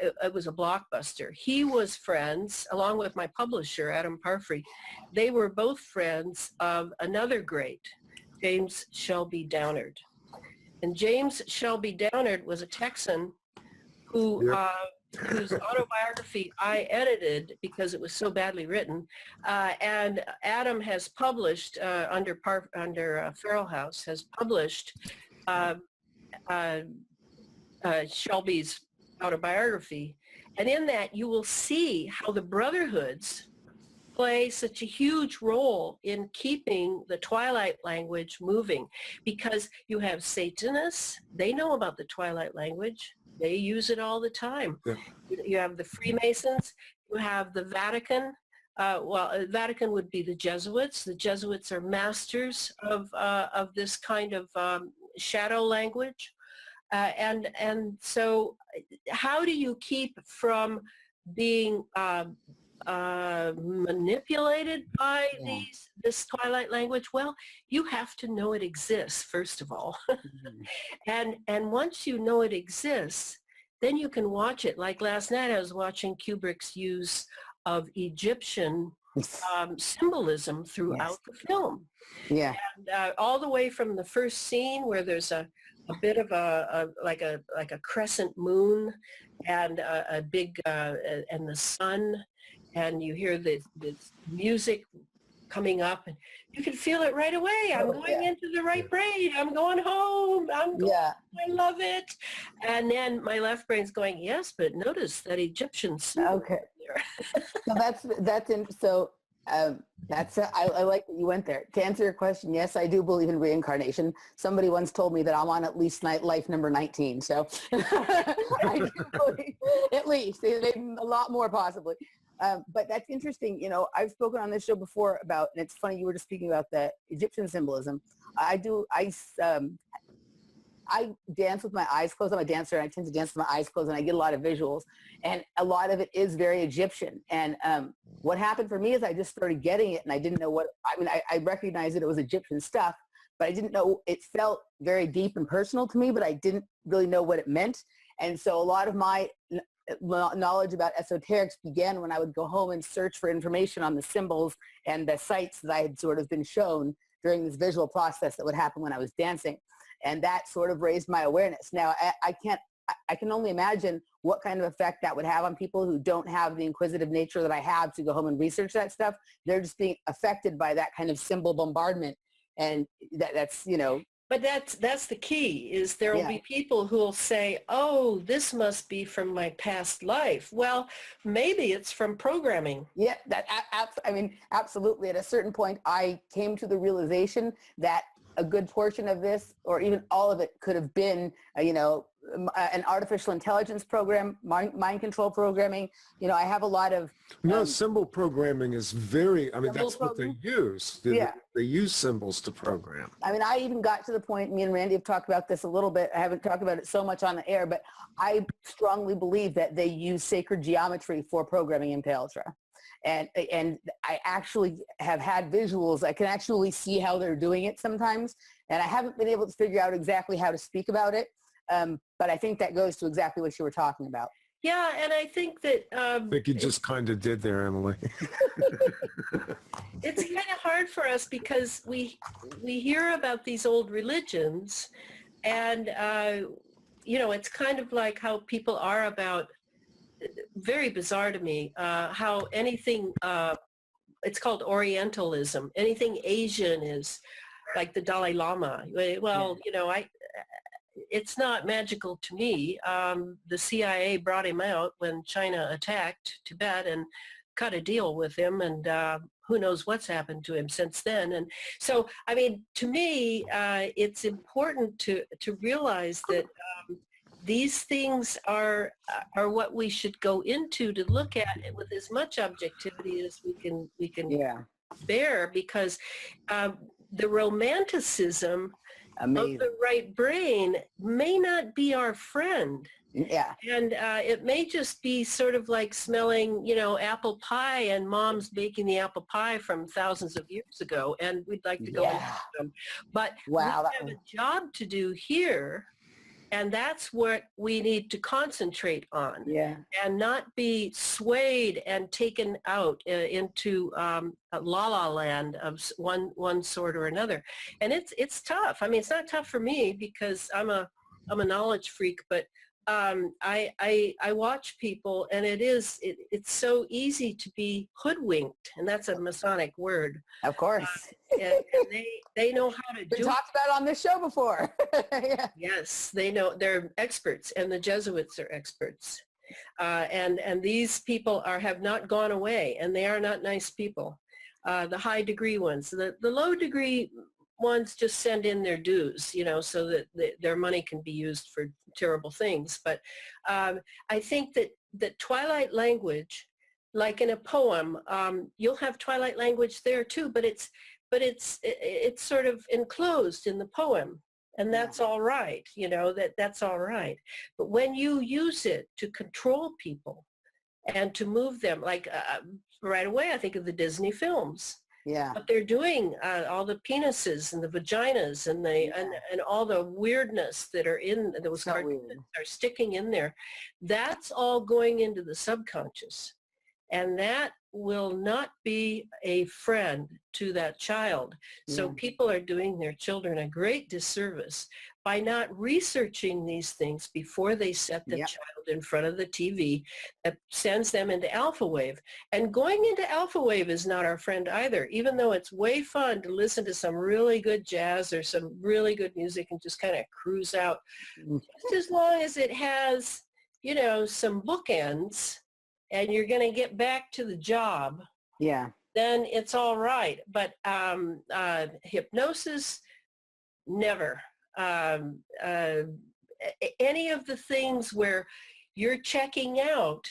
it was a blockbuster. He was friends, along with my publisher, Adam Parfrey. They were both friends of another great, James Shelby Downard. And James Shelby Downard was a Texan who, whose autobiography I edited because it was so badly written. And Adam has published, under Feral House, has published Shelby's autobiography. And in that, you will see how the Brotherhoods play such a huge role in keeping the Twilight language moving, because you have Satanists, they know about the Twilight language, they use it all the time. Yeah. You have the Freemasons, you have the Vatican. Vatican would be the Jesuits. The Jesuits are masters of this kind of shadow language. And so how do you keep from being manipulated by this Twilight language? Well, you have to know it exists, first of all. and once you know it exists, then you can watch it. Like last night, I was watching Kubrick's use of Egyptian symbolism throughout the film. Yeah. And all the way from the first scene where there's a bit of like a crescent moon and a big and the sun, and you hear the music coming up, and you can feel it right away. I'm going into the right brain. I'm going home. I love it. And then my left brain's going, yes, but notice that Egyptian symbol there. I like that you went there. To answer your question, yes, I do believe in reincarnation. Somebody once told me that I'm on at least life number 19. So I do believe, at least, maybe a lot more possibly. But that's interesting. You know, I've spoken on this show before about, and it's funny, you were just speaking about the Egyptian symbolism. I dance with my eyes closed. I'm a dancer, and I tend to dance with my eyes closed, and I get a lot of visuals. And a lot of it is very Egyptian. And what happened for me is I just started getting it, and I didn't know what, I recognized that it was Egyptian stuff, but I didn't know, it felt very deep and personal to me, but I didn't really know what it meant. And so a lot of my knowledge about esoterics began when I would go home and search for information on the symbols and the sites that I had sort of been shown during this visual process that would happen when I was dancing. And that sort of raised my awareness. Now, I can only imagine what kind of effect that would have on people who don't have the inquisitive nature that I have to go home and research that stuff. They're just being affected by that kind of symbol bombardment. And that's, you know. But that's the key, is there will be people who will say, oh, this must be from my past life. Well, maybe it's from programming. Yeah, absolutely. At a certain point, I came to the realization that a good portion of this, or even all of it, could have been, an artificial intelligence program, mind control programming. You know, I have a lot of... symbol programming is that's what they use. They use symbols to program. I mean, I even got to the point, me and Randy have talked about this a little bit. I haven't talked about it so much on the air, but I strongly believe that they use sacred geometry for programming MKUltra. And I actually have had visuals. I can actually see how they're doing it sometimes. And I haven't been able to figure out exactly how to speak about it. But I think that goes to exactly what you were talking about. Yeah, and I think that... I think you just kind of did there, Emily. It's kind of hard for us because we hear about these old religions, and, it's kind of like how people are about... Very bizarre to me, how anything, it's called Orientalism. Anything Asian is like the Dalai Lama. Well, it's not magical to me. The CIA brought him out when China attacked Tibet and cut a deal with him, and who knows what's happened to him since then. And so, I mean, to me, it's important to realize that these things are what we should go into to look at it with as much objectivity as we can bear, because the romanticism of the right brain may not be our friend. Yeah. And it may just be sort of like smelling, apple pie, and mom's baking the apple pie from thousands of years ago, and we'd like to go into them. But we have a job to do here. And that's what we need to concentrate on. Yeah. And not be swayed and taken out into a la-la land of one sort or another. And it's tough. I mean, it's not tough for me because I'm a knowledge freak, but I watch people, and it's so easy to be hoodwinked, and that's a Masonic word. Of course. And they know how to We do talked about it on this show before. Yeah. Yes, they know. They're experts, and the Jesuits are experts. And these people have not gone away, and they are not nice people. The high degree ones, the low degree ones just send in their dues, so that their money can be used for terrible things. But I think that Twilight language, like in a poem, you'll have Twilight language there too, but it's sort of enclosed in the poem. And that's all right, that's all right. But when you use it to control people and to move them, like right away, I think of the Disney films. Yeah. What they're doing, all the penises and the vaginas and and all the weirdness that are in those So cartoons weird. are sticking in there. That's all going into the subconscious. And that will not be a friend to that child. So Yeah. people are doing their children a great disservice by not researching these things before they set the Yep. child in front of the TV that sends them into alpha wave. And going into alpha wave is not our friend either, even though it's way fun to listen to some really good jazz or some really good music and just kind of cruise out. Just as long as it has, some bookends, and you're going to get back to the job, Yeah. then it's all right. But hypnosis, never. Any of the things where you're checking out,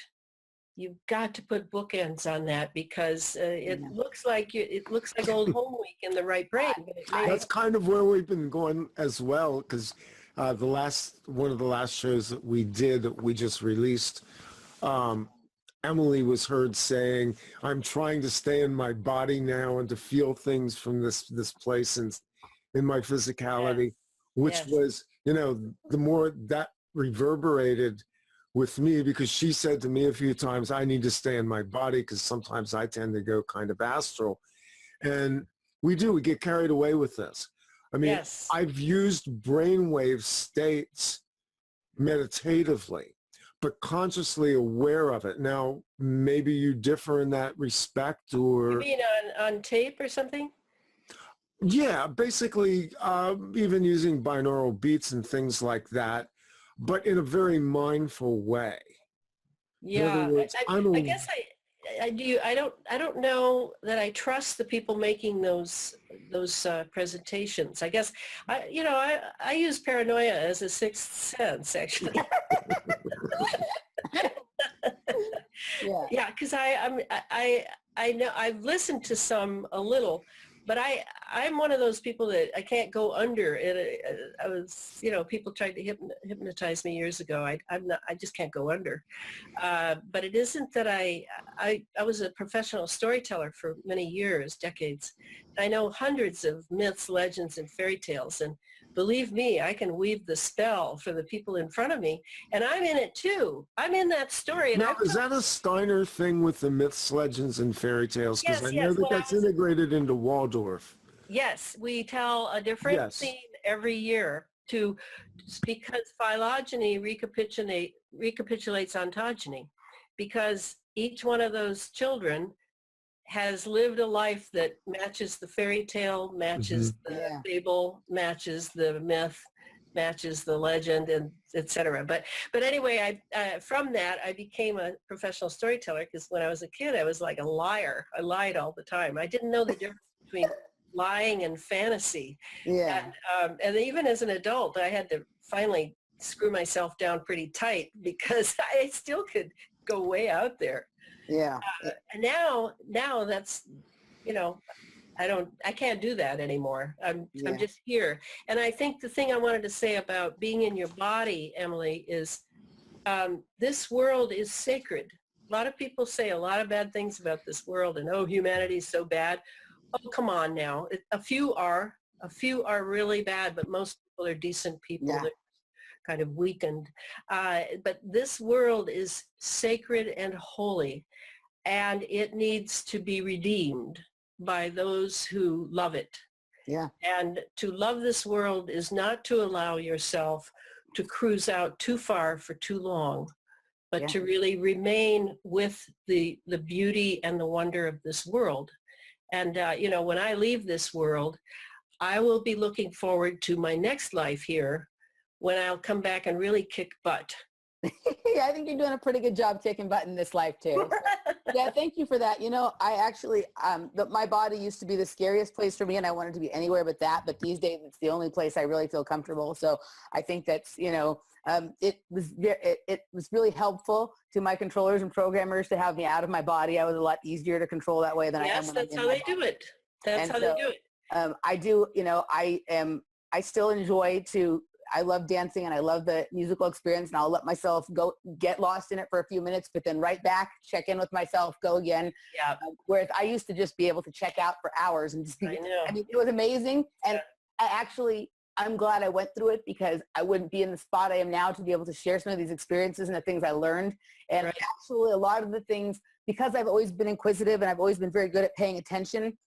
you've got to put bookends on that, because it looks like old home week in the right brain. But it may That's kind of where we've been going as well, because one of the last shows that we did that we just released, Emily was heard saying, "I'm trying to stay in my body now and to feel things from this place and in my physicality," which Yes. was, the more that reverberated with me, because she said to me a few times, "I need to stay in my body because sometimes I tend to go kind of astral." And we get carried away with this. I mean, Yes. I've used brainwave states meditatively, but consciously aware of it. Now, maybe you differ in that respect, You or mean on tape or something? yeah, basically even using binaural beats and things like that, but in a very mindful way. In other Yeah, words, I guess I do. I don't know that I trust the people making those presentations. I guess I use paranoia as a sixth sense, actually. Yeah. Yeah, because I know I've listened to some a little, but I'm one of those people that I can't go under. I was, people tried to hypnotize me years ago. I just can't go under. But it isn't that I was a professional storyteller for many years, decades. I know hundreds of myths, legends, and fairy tales. And believe me, I can weave the spell for the people in front of me. And I'm in it too. I'm in that story. And now, is that a Steiner thing with the myths, legends, and fairy tales? Because Yes, I know yes. that Well, that's integrated into Waldorf. Yes, we tell a different Yes. theme every year because phylogeny recapitulates ontogeny, because each one of those children has lived a life that matches the fairy tale, matches the fable, matches the myth, matches the legend, and etc. But anyway, from that I became a professional storyteller, because when I was a kid I was like a liar. I lied all the time. I didn't know the difference between lying and fantasy. Yeah. And even as an adult, I had to finally screw myself down pretty tight, because I still could go way out there. Yeah. And now that's, I can't do that anymore. I'm just here. And I think the thing I wanted to say about being in your body, Emily, is this world is sacred. A lot of people say a lot of bad things about this world, and humanity is so bad. Oh, come on now. A few are really bad, but most people are decent people. Yeah. kind of weakened. But this world is sacred and holy, and it needs to be redeemed by those who love it. Yeah. And to love this world is not to allow yourself to cruise out too far for too long, but to really remain with the beauty and the wonder of this world. And, when I leave this world, I will be looking forward to my next life here when I'll come back and really kick butt. Yeah, I think you're doing a pretty good job kicking butt in this life too. Yeah, thank you for that. I actually, my body used to be the scariest place for me, and I wanted to be anywhere but that. But these days, it's the only place I really feel comfortable. So I think that's, it was really helpful to my controllers and programmers to have me out of my body. I was a lot easier to control that way than I am. Yes, that's how they do it. That's how they do it. I do, I still enjoy I love dancing and I love the musical experience, and I'll let myself go get lost in it for a few minutes, but then right back, check in with myself, go again. Yeah. Whereas I used to just be able to check out for hours and just be, I mean, it was amazing. And I'm glad I went through it, because I wouldn't be in the spot I am now to be able to share some of these experiences and the things I learned. And actually a lot of the things, because I've always been inquisitive and I've always been very good at paying attention,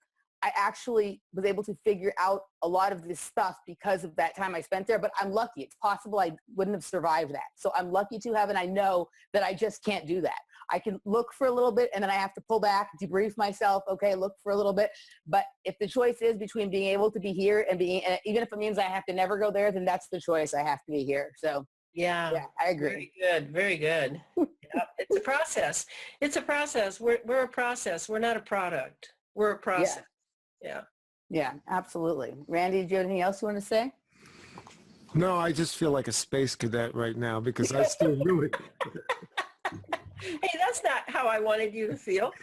I actually was able to figure out a lot of this stuff because of that time I spent there. But I'm lucky. It's possible I wouldn't have survived that. So I'm lucky to have, and I know that I just can't do that. I can look for a little bit, and then I have to pull back, debrief myself. Okay, look for a little bit. But if the choice is between being able to be here and even if it means I have to never go there, then that's the choice. I have to be here. So yeah, I agree. Very good. Very good. It's a process. It's a process. We're a process. We're not a product. We're a process. Yeah, absolutely. Randy, do you have anything else you want to say? No, I just feel like a space cadet right now, because I still really... Hey, that's not how I wanted you to feel.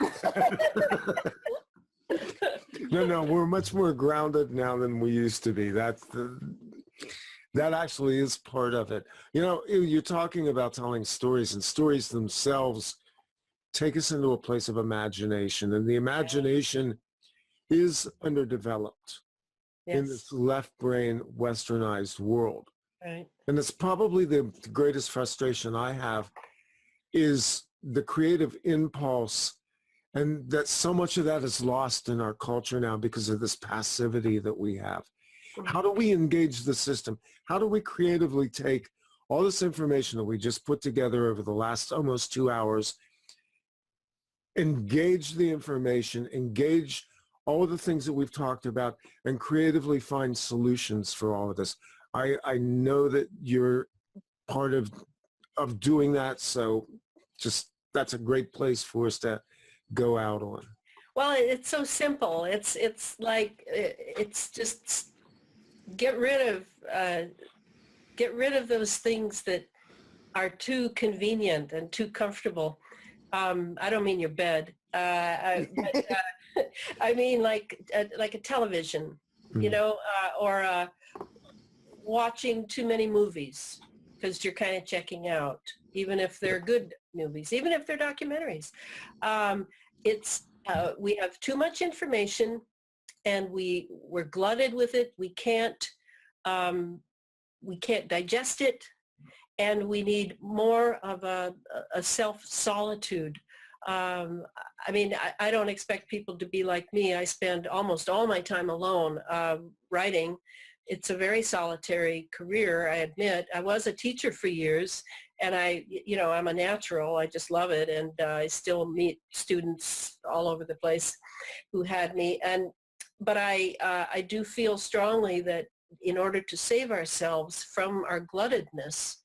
No, we're much more grounded now than we used to be. That actually is part of it. You're talking about telling stories, and stories themselves take us into a place of imagination, and the imagination is underdeveloped in this left brain westernized world. Right. And it's probably the greatest frustration I have, is the creative impulse, and that so much of that is lost in our culture now because of this passivity that we have. How do we engage the system? How do we creatively take all this information that we just put together over the last almost 2 hours, engage the information, engage all of the things that we've talked about, and creatively find solutions for all of this? I know that you're part of doing that, so just that's a great place for us to go out on. Well, it's so simple. It's just get rid of those things that are too convenient and too comfortable. I don't mean your bed. I mean like a television, or watching too many movies because you're kind of checking out, even if they're good movies, even if they're documentaries. We have too much information, and we're glutted with it. We can't digest it, and we need more of a self-solitude. I mean, I don't expect people to be like me. I spend almost all my time alone writing. It's a very solitary career, I admit. I was a teacher for years, and I'm a natural. I just love it, and I still meet students all over the place who had me. But I do feel strongly that in order to save ourselves from our gluttedness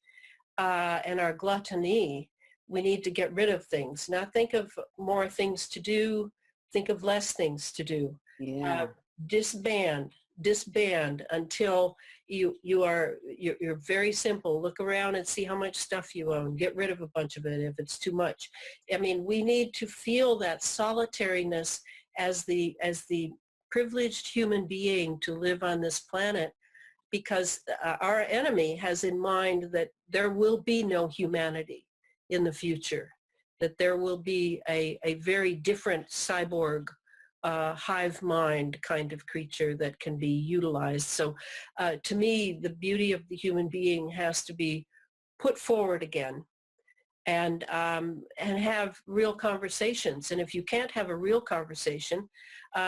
and our gluttony, we need to get rid of things, not think of more things to do, think of less things to do. Yeah. Disband until you're very simple. Look around and see how much stuff you own. Get rid of a bunch of it if it's too much. I mean, we need to feel that solitariness as the privileged human being to live on this planet, because our enemy has in mind that there will be no humanity in the future, that there will be a very different cyborg hive mind kind of creature that can be utilized. So to me, the beauty of the human being has to be put forward again, and have real conversations. And if you can't have a real conversation,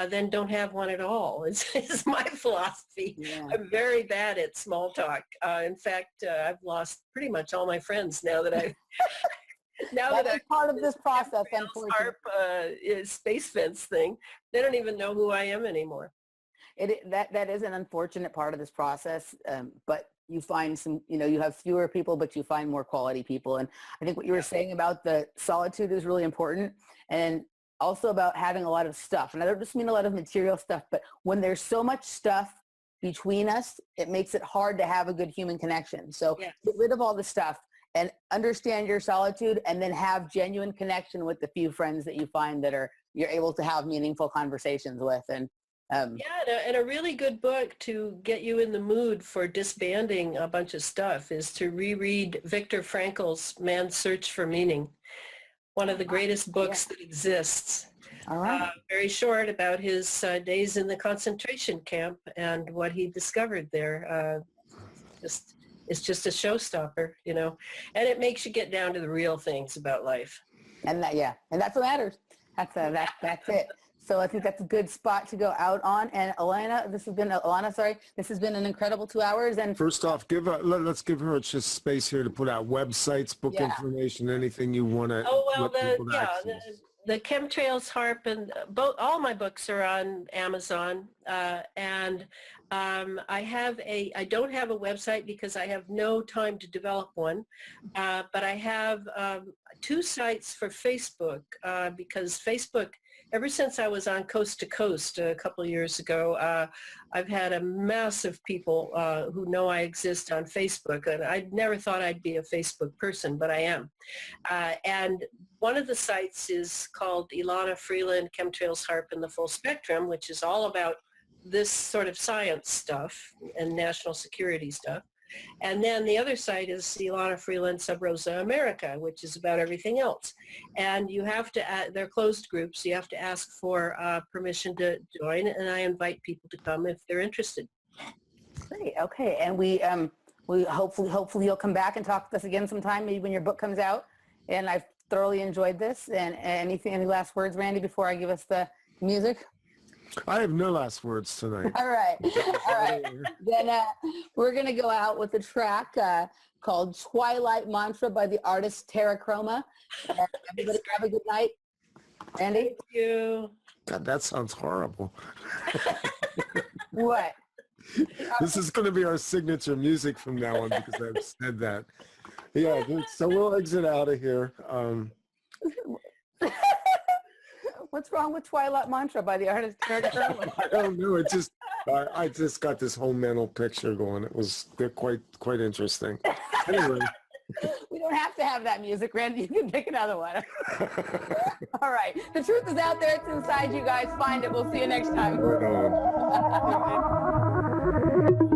then don't have one at all. Is my philosophy. Yeah. I'm very bad at small talk. In fact, I've lost pretty much all my friends now that I've that is part of this process, unfortunately. HARP space fence thing. They don't even know who I am anymore. That is an unfortunate part of this process, but you find some, you have fewer people, but you find more quality people. And I think what you were saying about the solitude is really important, and also about having a lot of stuff. And I don't just mean a lot of material stuff, but when there's so much stuff between us, it makes it hard to have a good human connection. So Yes. get rid of all the stuff and understand your solitude, and then have genuine connection with the few friends that you find that you're able to have meaningful conversations with. And and a really good book to get you in the mood for disbanding a bunch of stuff is to reread Viktor Frankl's Man's Search for Meaning, one of the greatest books that exists. all right. Very short, about his days in the concentration camp and what he discovered there. It's just a showstopper, and it makes you get down to the real things about life. And and that's what matters. That's it. So I think that's a good spot to go out on. And Elana, this has been an incredible 2 hours. And First off, let's give her just space here to put out websites, book information, anything you want to. Oh, well, the Chemtrails HARP and all my books are on Amazon. And I don't have a website because I have no time to develop one. But I have 2 sites for Facebook, because Facebook, ever since I was on Coast to Coast a couple of years ago, I've had a mass of people who know I exist on Facebook, and I never thought I'd be a Facebook person, but I am. And one of the sites is called Elana Freeland, Chemtrails HARP and the Full Spectrum, which is all about this sort of science stuff and national security stuff. And then the other site is Elana Freeland Sub Rosa America, which is about everything else. And you have to, they're closed groups, so you have to ask for permission to join, and I invite people to come if they're interested. great. Okay. And we hopefully you'll come back and talk to us again sometime, maybe when your book comes out. And I've thoroughly enjoyed this. And any last words, Randy, before I give us the music? I have no last words tonight. All right. Then we're going to go out with a track called Twilight Mantra by the artist Terrachroma. Everybody have a good night. Randy? Thank you. God, that sounds horrible. What? This is going to be our signature music from now on because I've said that. Yeah, so we'll exit out of here. What's wrong with Twilight Mantra by the artist Terrachroma? I don't know. I just got this whole mental picture going. They're quite interesting. Anyway. We don't have to have that music, Randy. You can pick another one. All right. The truth is out there. It's inside you guys. Find it. We'll see you next time. Right on.